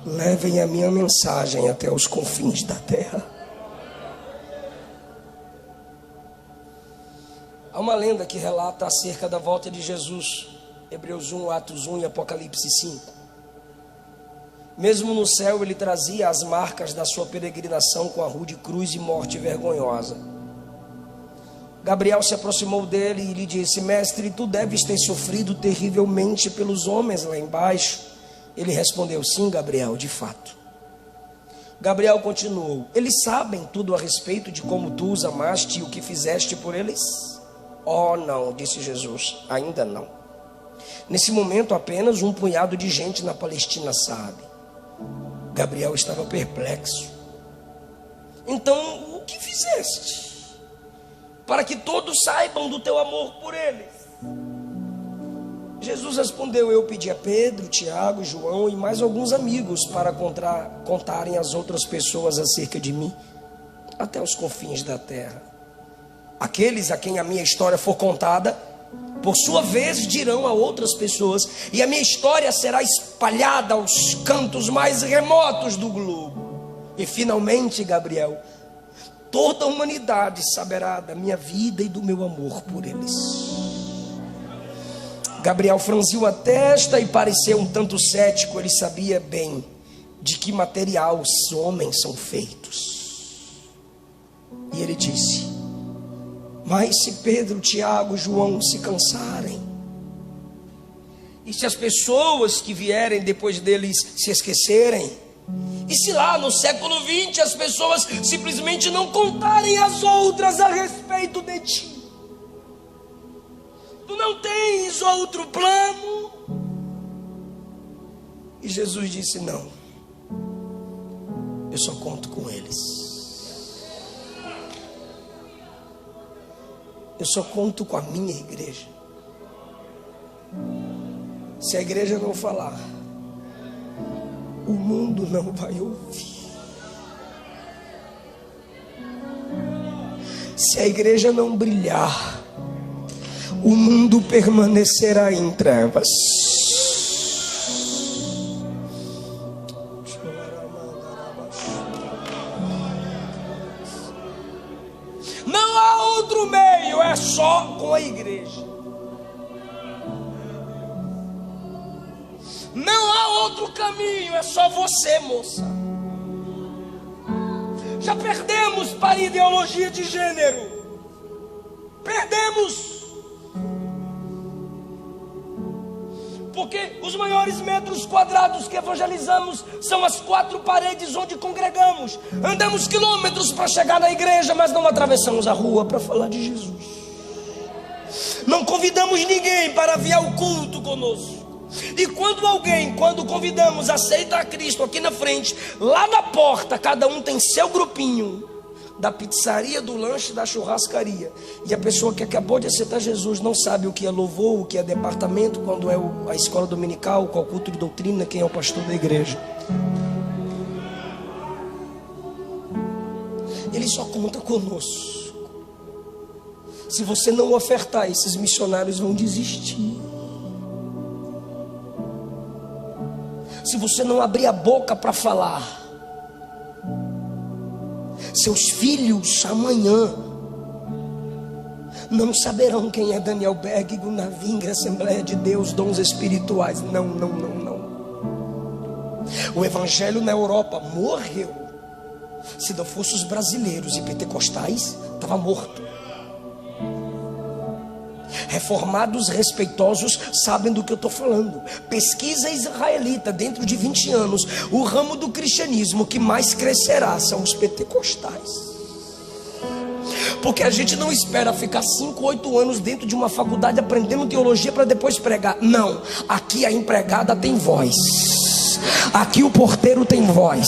Speaker 1: Levem a minha mensagem até os confins da terra. Há uma lenda que relata acerca da volta de Jesus, Hebreus 1, Atos 1 e Apocalipse 5. Mesmo no céu ele trazia as marcas da sua peregrinação com a rude cruz e morte vergonhosa. Gabriel se aproximou dele e lhe disse: mestre, tu deves ter sofrido terrivelmente pelos homens lá embaixo. Ele respondeu: sim, Gabriel, de fato. Gabriel continuou: eles sabem tudo a respeito de como tu os amaste e o que fizeste por eles? Oh, não, disse Jesus, ainda não. Nesse momento apenas um punhado de gente na Palestina sabe. Gabriel estava perplexo. Então, o que fizeste para que todos saibam do teu amor por eles? Jesus respondeu: eu pedi a Pedro, Tiago, João e mais alguns amigos para contarem às outras pessoas acerca de mim, até os confins da terra. Aqueles a quem a minha história for contada, por sua vez dirão a outras pessoas, e a minha história será espalhada aos cantos mais remotos do globo. E finalmente, Gabriel, toda a humanidade saberá da minha vida e do meu amor por eles. Gabriel franziu a testa e pareceu um tanto cético. Ele sabia bem de que material os homens são feitos. E ele disse: mas se Pedro, Tiago, João se cansarem, e se as pessoas que vierem depois deles se esquecerem, e se lá no século 20 as pessoas simplesmente não contarem às outras a respeito de ti, tu não tens outro plano? E Jesus disse: não, eu só conto com eles. Eu só conto com a minha igreja. Se a igreja não falar, o mundo não vai ouvir. Se a igreja não brilhar, o mundo permanecerá em trevas. Não há outro meio, é só com a igreja. Não há outro caminho, é só você, moça. Já perdemos para a ideologia de gênero. Perdemos. Porque os maiores metros quadrados que evangelizamos são as 4 paredes onde congregamos. Andamos quilômetros para chegar na igreja, mas não atravessamos a rua para falar de Jesus. Não convidamos ninguém para vir ao culto conosco. E quando convidamos, aceita a Cristo aqui na frente, lá na porta, cada um tem seu grupinho, da pizzaria, do lanche, da churrascaria. E a pessoa que acabou de aceitar Jesus não sabe o que é louvor, o que é departamento, quando é a escola dominical, qual culto de doutrina, quem é o pastor da igreja. Ele só conta conosco. Se você não ofertar, esses missionários vão desistir. Se você não abrir a boca para falar, seus filhos amanhã não saberão quem é Daniel Berg, Gunaving, Assembleia de Deus, dons espirituais. Não. O evangelho na Europa morreu. Se não fosse os brasileiros e pentecostais, estava morto. Reformados respeitosos sabem do que eu estou falando. Pesquisa israelita, dentro de 20 anos, o ramo do cristianismo que mais crescerá são os pentecostais. Porque a gente não espera ficar 5, 8 anos dentro de uma faculdade aprendendo teologia para depois pregar. Não, aqui a empregada tem voz, aqui o porteiro tem voz.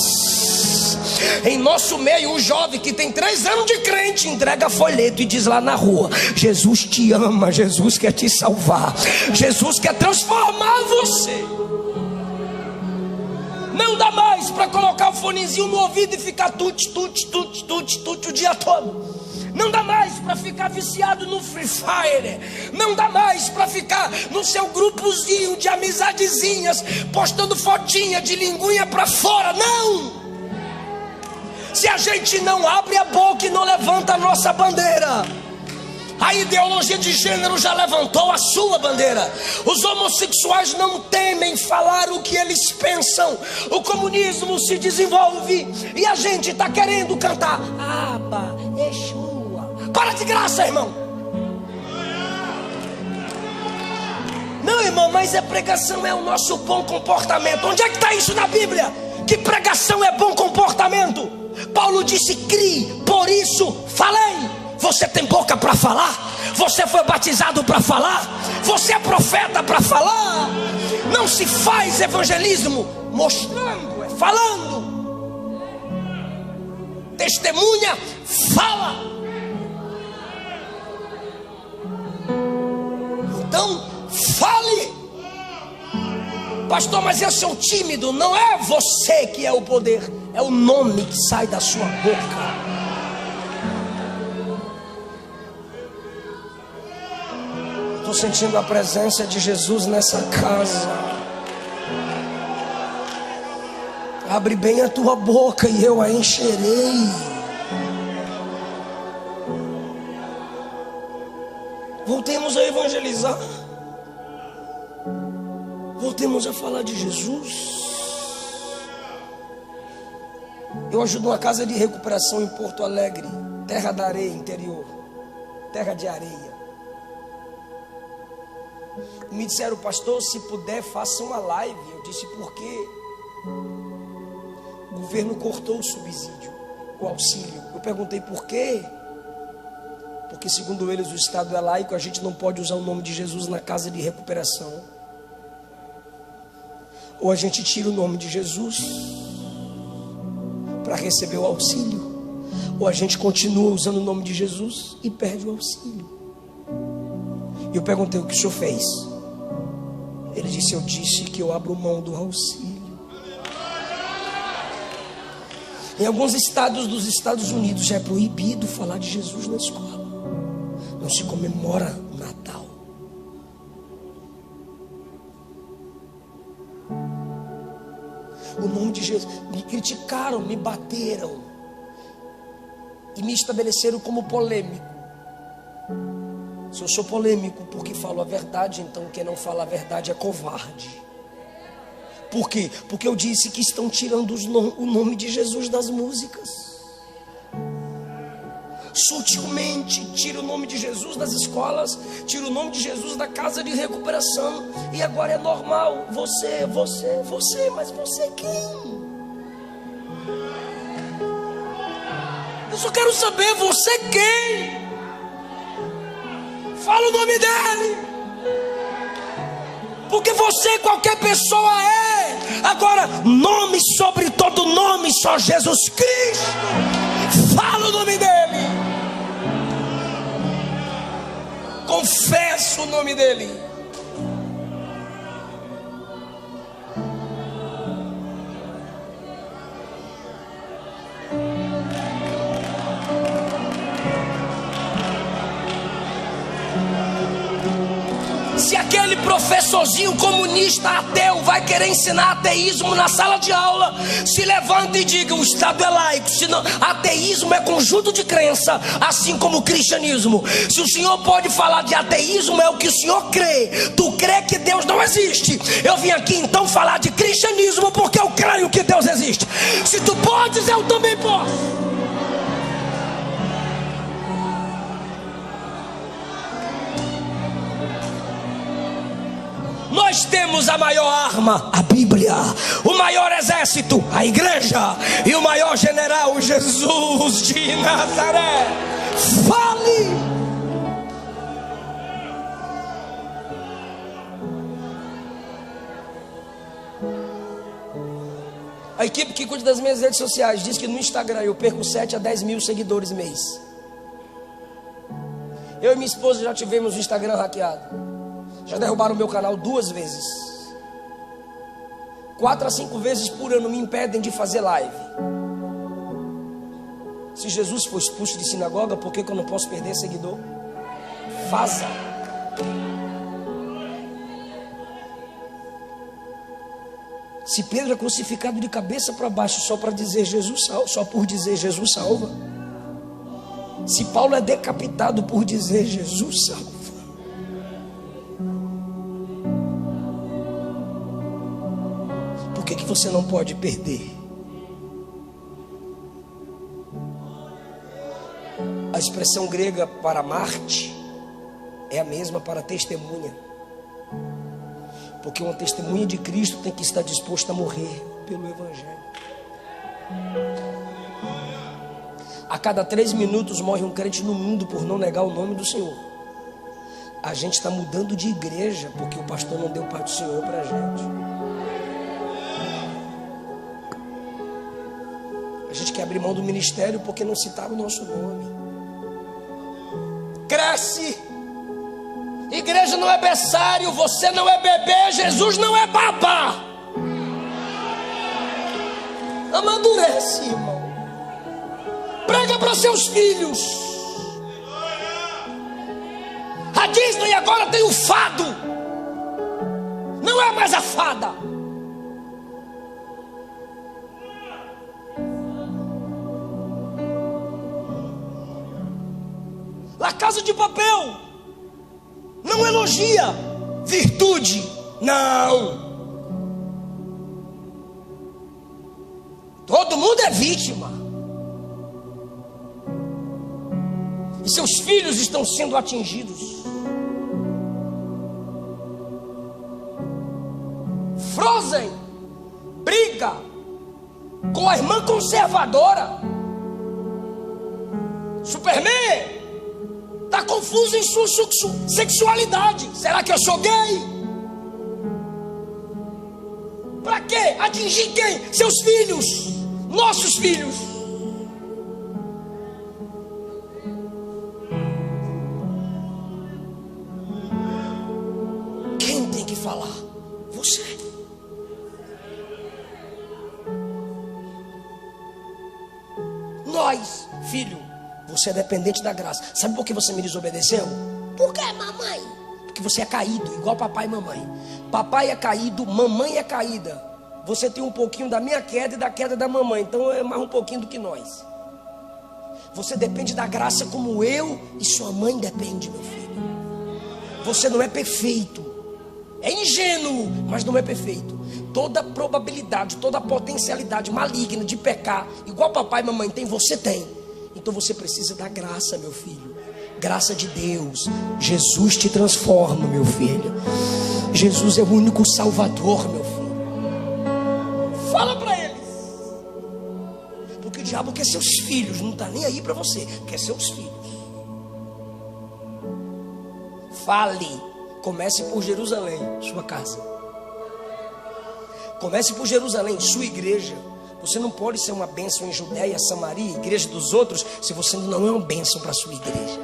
Speaker 1: Em nosso meio, o jovem que tem 3 anos de crente entrega folheto e diz lá na rua: Jesus te ama, Jesus quer te salvar, Jesus quer transformar você. Não dá mais para colocar o fonezinho no ouvido e ficar tute o dia todo. Não dá mais para ficar viciado no Free Fire. Não dá mais para ficar no seu grupozinho de amizadezinhas, postando fotinha de linguinha para fora. Não! Se a gente não abre a boca e não levanta a nossa bandeira, a ideologia de gênero já levantou a sua bandeira. Os homossexuais não temem falar o que eles pensam. O comunismo se desenvolve e a gente está querendo cantar Aba, Yeshua. Para de graça, irmão. Não, irmão, mas a pregação é o nosso bom comportamento. Onde é que está isso na Bíblia? Que pregação é bom comportamento? Paulo disse: crie, por isso falei. Você tem boca para falar? Você foi batizado para falar? Você é profeta para falar? Não se faz evangelismo mostrando, é falando. Testemunha, fala. Então, fale. Pastor, mas eu sou tímido. Não é você que é o poder, é o nome que sai da sua boca. Estou sentindo a presença de Jesus nessa casa. Abre bem a tua boca e eu a encherei. Voltemos a evangelizar. Voltemos a falar de Jesus. Eu ajudo uma casa de recuperação em Porto Alegre, terra da areia, interior, terra de areia. Me disseram: pastor, se puder faça uma live. Eu disse: por quê? O governo cortou o subsídio, o auxílio. Eu perguntei por quê? Porque segundo eles o Estado é laico, a gente não pode usar o nome de Jesus na casa de recuperação. Ou a gente tira o nome de Jesus para receber o auxílio, ou a gente continua usando o nome de Jesus e perde o auxílio. E eu perguntei: o que o senhor fez? Ele disse: eu disse que eu abro mão do auxílio. Em alguns estados dos Estados Unidos já é proibido falar de Jesus na escola. Não se comemora o Natal. O nome de Jesus. Me criticaram, me bateram e me estabeleceram como polêmico. Se eu sou polêmico porque falo a verdade, então quem não fala a verdade é covarde. Por quê? Porque eu disse que estão tirando o nome de Jesus das músicas. sutilmente, tira o nome de Jesus das escolas, tira o nome de Jesus da casa de recuperação, e agora é normal, você, mas você quem? Eu só quero saber, você quem? Fala o nome dele. Porque você, qualquer pessoa é. Agora, nome sobre todo nome, só Jesus Cristo. Fala o nome dele. Confessa o nome dele. Se aquele professorzinho comunista ateu vai querer ensinar ateísmo na sala de aula, se levanta e diga: o Estado é laico. Senão, ateísmo é conjunto de crença, assim como o cristianismo. Se o senhor pode falar de ateísmo, é o que o senhor crê. Tu crê que Deus não existe. Eu vim aqui então falar de cristianismo, porque eu creio que Deus existe. Se tu podes, eu também posso. Nós temos a maior arma, a Bíblia, o maior exército, a igreja, e o maior general, Jesus de Nazaré. Fale! A equipe que cuida das minhas redes sociais diz que no Instagram eu perco 7 a 10 mil seguidores mês. Eu e minha esposa já tivemos o Instagram hackeado. Já derrubaram o meu canal 2 vezes. 4 a 5 vezes por ano me impedem de fazer live. Se Jesus foi expulso de sinagoga, por que eu não posso perder seguidor? Faça. Se Pedro é crucificado de cabeça para baixo só para dizer Jesus salva, só por dizer Jesus salva. Se Paulo é decapitado por dizer Jesus salva. Por que você não pode perder? A expressão grega para Marte é a mesma para testemunha. Porque uma testemunha de Cristo tem que estar disposta a morrer pelo Evangelho. A cada 3 minutos morre um crente no mundo por não negar o nome do Senhor. A gente está mudando de igreja porque o pastor não deu parte do Senhor para a gente. A gente quer abrir mão do ministério porque não citaram o nosso nome. Cresce. Igreja não é berçário, você não é bebê, Jesus não é babá. Amadurece, irmão. Prega para seus filhos. A Disney agora tem o fado. Não é mais a fada. La Casa de Papel não elogia virtude, não. Todo mundo é vítima. E seus filhos estão sendo atingidos. Frozen briga com a irmã conservadora. Superman está confuso em sua sexualidade. Será que eu sou gay? Para quê? Atingir quem? Seus filhos, nossos filhos. Quem tem que falar? Você. Nós, filho. Você é dependente da graça. Sabe por que você me desobedeceu? Por que, mamãe? Porque você é caído, igual papai e mamãe. Papai é caído, mamãe é caída. Você tem um pouquinho da minha queda e da queda da mamãe. Então é mais um pouquinho do que nós. Você depende da graça como eu e sua mãe depende, meu filho. Você não é perfeito. É ingênuo, mas não é perfeito. Toda probabilidade, toda potencialidade maligna de pecar, igual papai e mamãe tem, você tem. Então você precisa da graça, meu filho. Graça de Deus. Jesus te transforma, meu filho. Jesus é o único salvador, meu filho. Fala para eles. Porque o diabo quer seus filhos. Não está nem aí para você. Quer seus filhos. Fale. Comece por Jerusalém, sua casa. Comece por Jerusalém, sua igreja. Você não pode ser uma bênção em Judéia, Samaria, igreja dos outros, se você não é uma bênção para a sua igreja.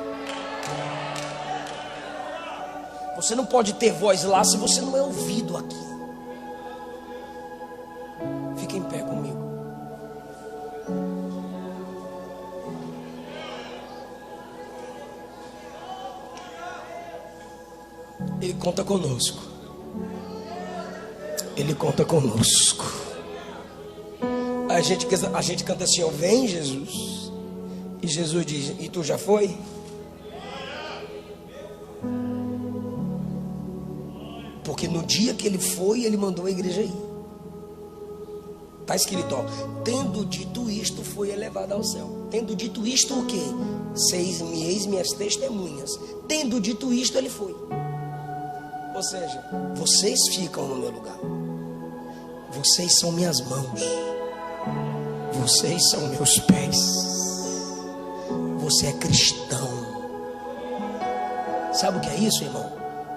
Speaker 1: Você não pode ter voz lá se você não é ouvido aqui. Fique em pé comigo. Ele conta conosco. Ele conta conosco. A gente canta assim, ó, vem Jesus. E Jesus diz, e tu já foi? Porque no dia que ele foi, ele mandou a igreja ir. Está escrito, ó, tendo dito isto, foi elevado ao céu. Tendo dito isto, o quê? Eis minhas testemunhas. Tendo dito isto, ele foi. Ou seja, vocês ficam no meu lugar. Vocês são minhas mãos. Vocês são meus pés. Você é cristão. Sabe o que é isso, irmão?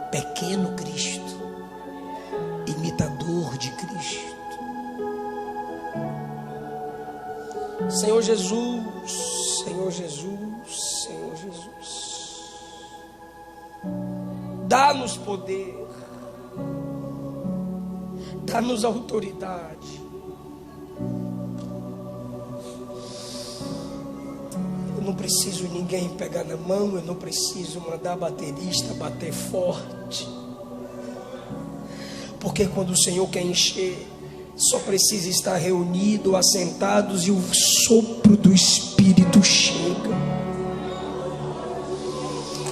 Speaker 1: Pequeno Cristo, imitador de Cristo. Senhor Jesus, Senhor Jesus, Senhor Jesus, dá-nos poder, dá-nos autoridade. Eu não preciso ninguém pegar na mão, eu não preciso mandar baterista bater forte, porque quando o Senhor quer encher, só precisa estar reunido, assentados, e o sopro do Espírito chega.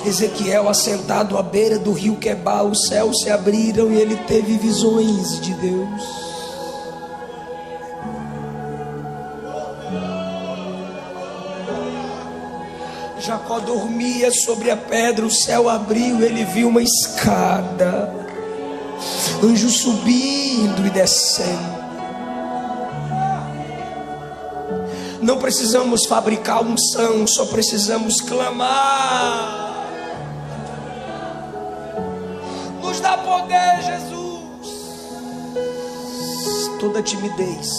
Speaker 1: Ezequiel, assentado à beira do rio Quebar, os céus se abriram e ele teve visões de Deus. Jacó dormia sobre a pedra, o céu abriu, ele viu uma escada, anjos subindo e descendo. Não precisamos fabricar unção, só precisamos clamar. Nos dá poder, Jesus. Toda timidez,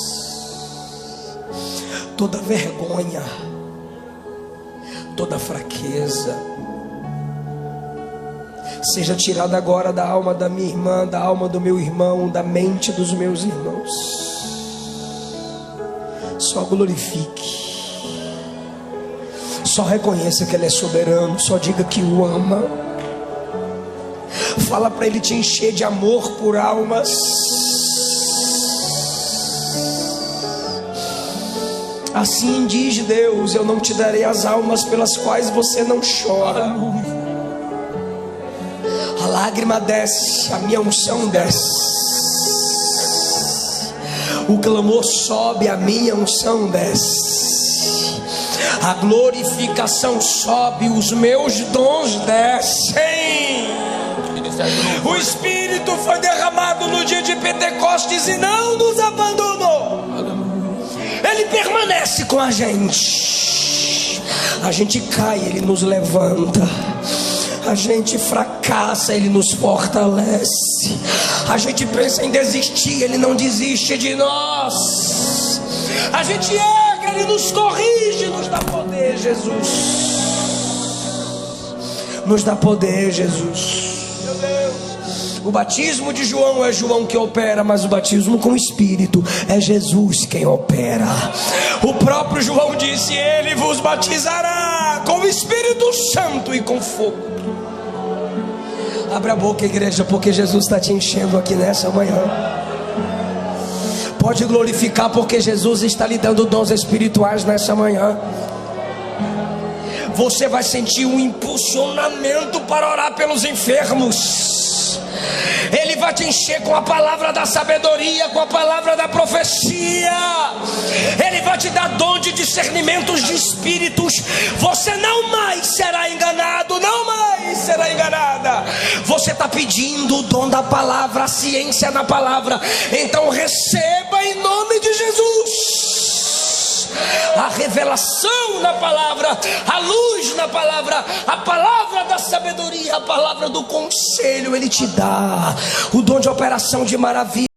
Speaker 1: toda vergonha, toda fraqueza seja tirada agora da alma da minha irmã, da alma do meu irmão, da mente dos meus irmãos. Só glorifique, só reconheça que Ele é soberano, só diga que o ama. Fala para Ele te encher de amor por almas. Assim diz Deus: eu não te darei as almas pelas quais você não chora. A lágrima desce, a minha unção desce. O clamor sobe, a minha unção desce. A glorificação sobe, os meus dons descem. O Espírito foi derramado no dia de Pentecostes e não nos abandonou. Ele permanece com a gente. A gente cai, Ele nos levanta. A gente fracassa, Ele nos fortalece. A gente pensa em desistir, Ele não desiste de nós. A gente erra, Ele nos corrige. Nos dá poder, Jesus. Nos dá poder, Jesus. Meu Deus. O batismo de João é João que opera, mas o batismo com o Espírito é Jesus quem opera. O próprio João disse: Ele vos batizará com o Espírito Santo e com fogo. Abra a boca, igreja, porque Jesus está te enchendo aqui nessa manhã. Pode glorificar, porque Jesus está lhe dando dons espirituais nessa manhã. Você vai sentir um impulsionamento para orar pelos enfermos. Ele vai te encher com a palavra da sabedoria, com a palavra da profecia. Ele vai te dar dá dom de discernimentos de espíritos, você não mais será enganado, não mais será enganada. Você está pedindo o dom da palavra, a ciência na palavra, então receba em nome de Jesus a revelação na palavra, a luz na palavra, a palavra da sabedoria, a palavra do conselho. Ele te dá o dom de operação de maravilha.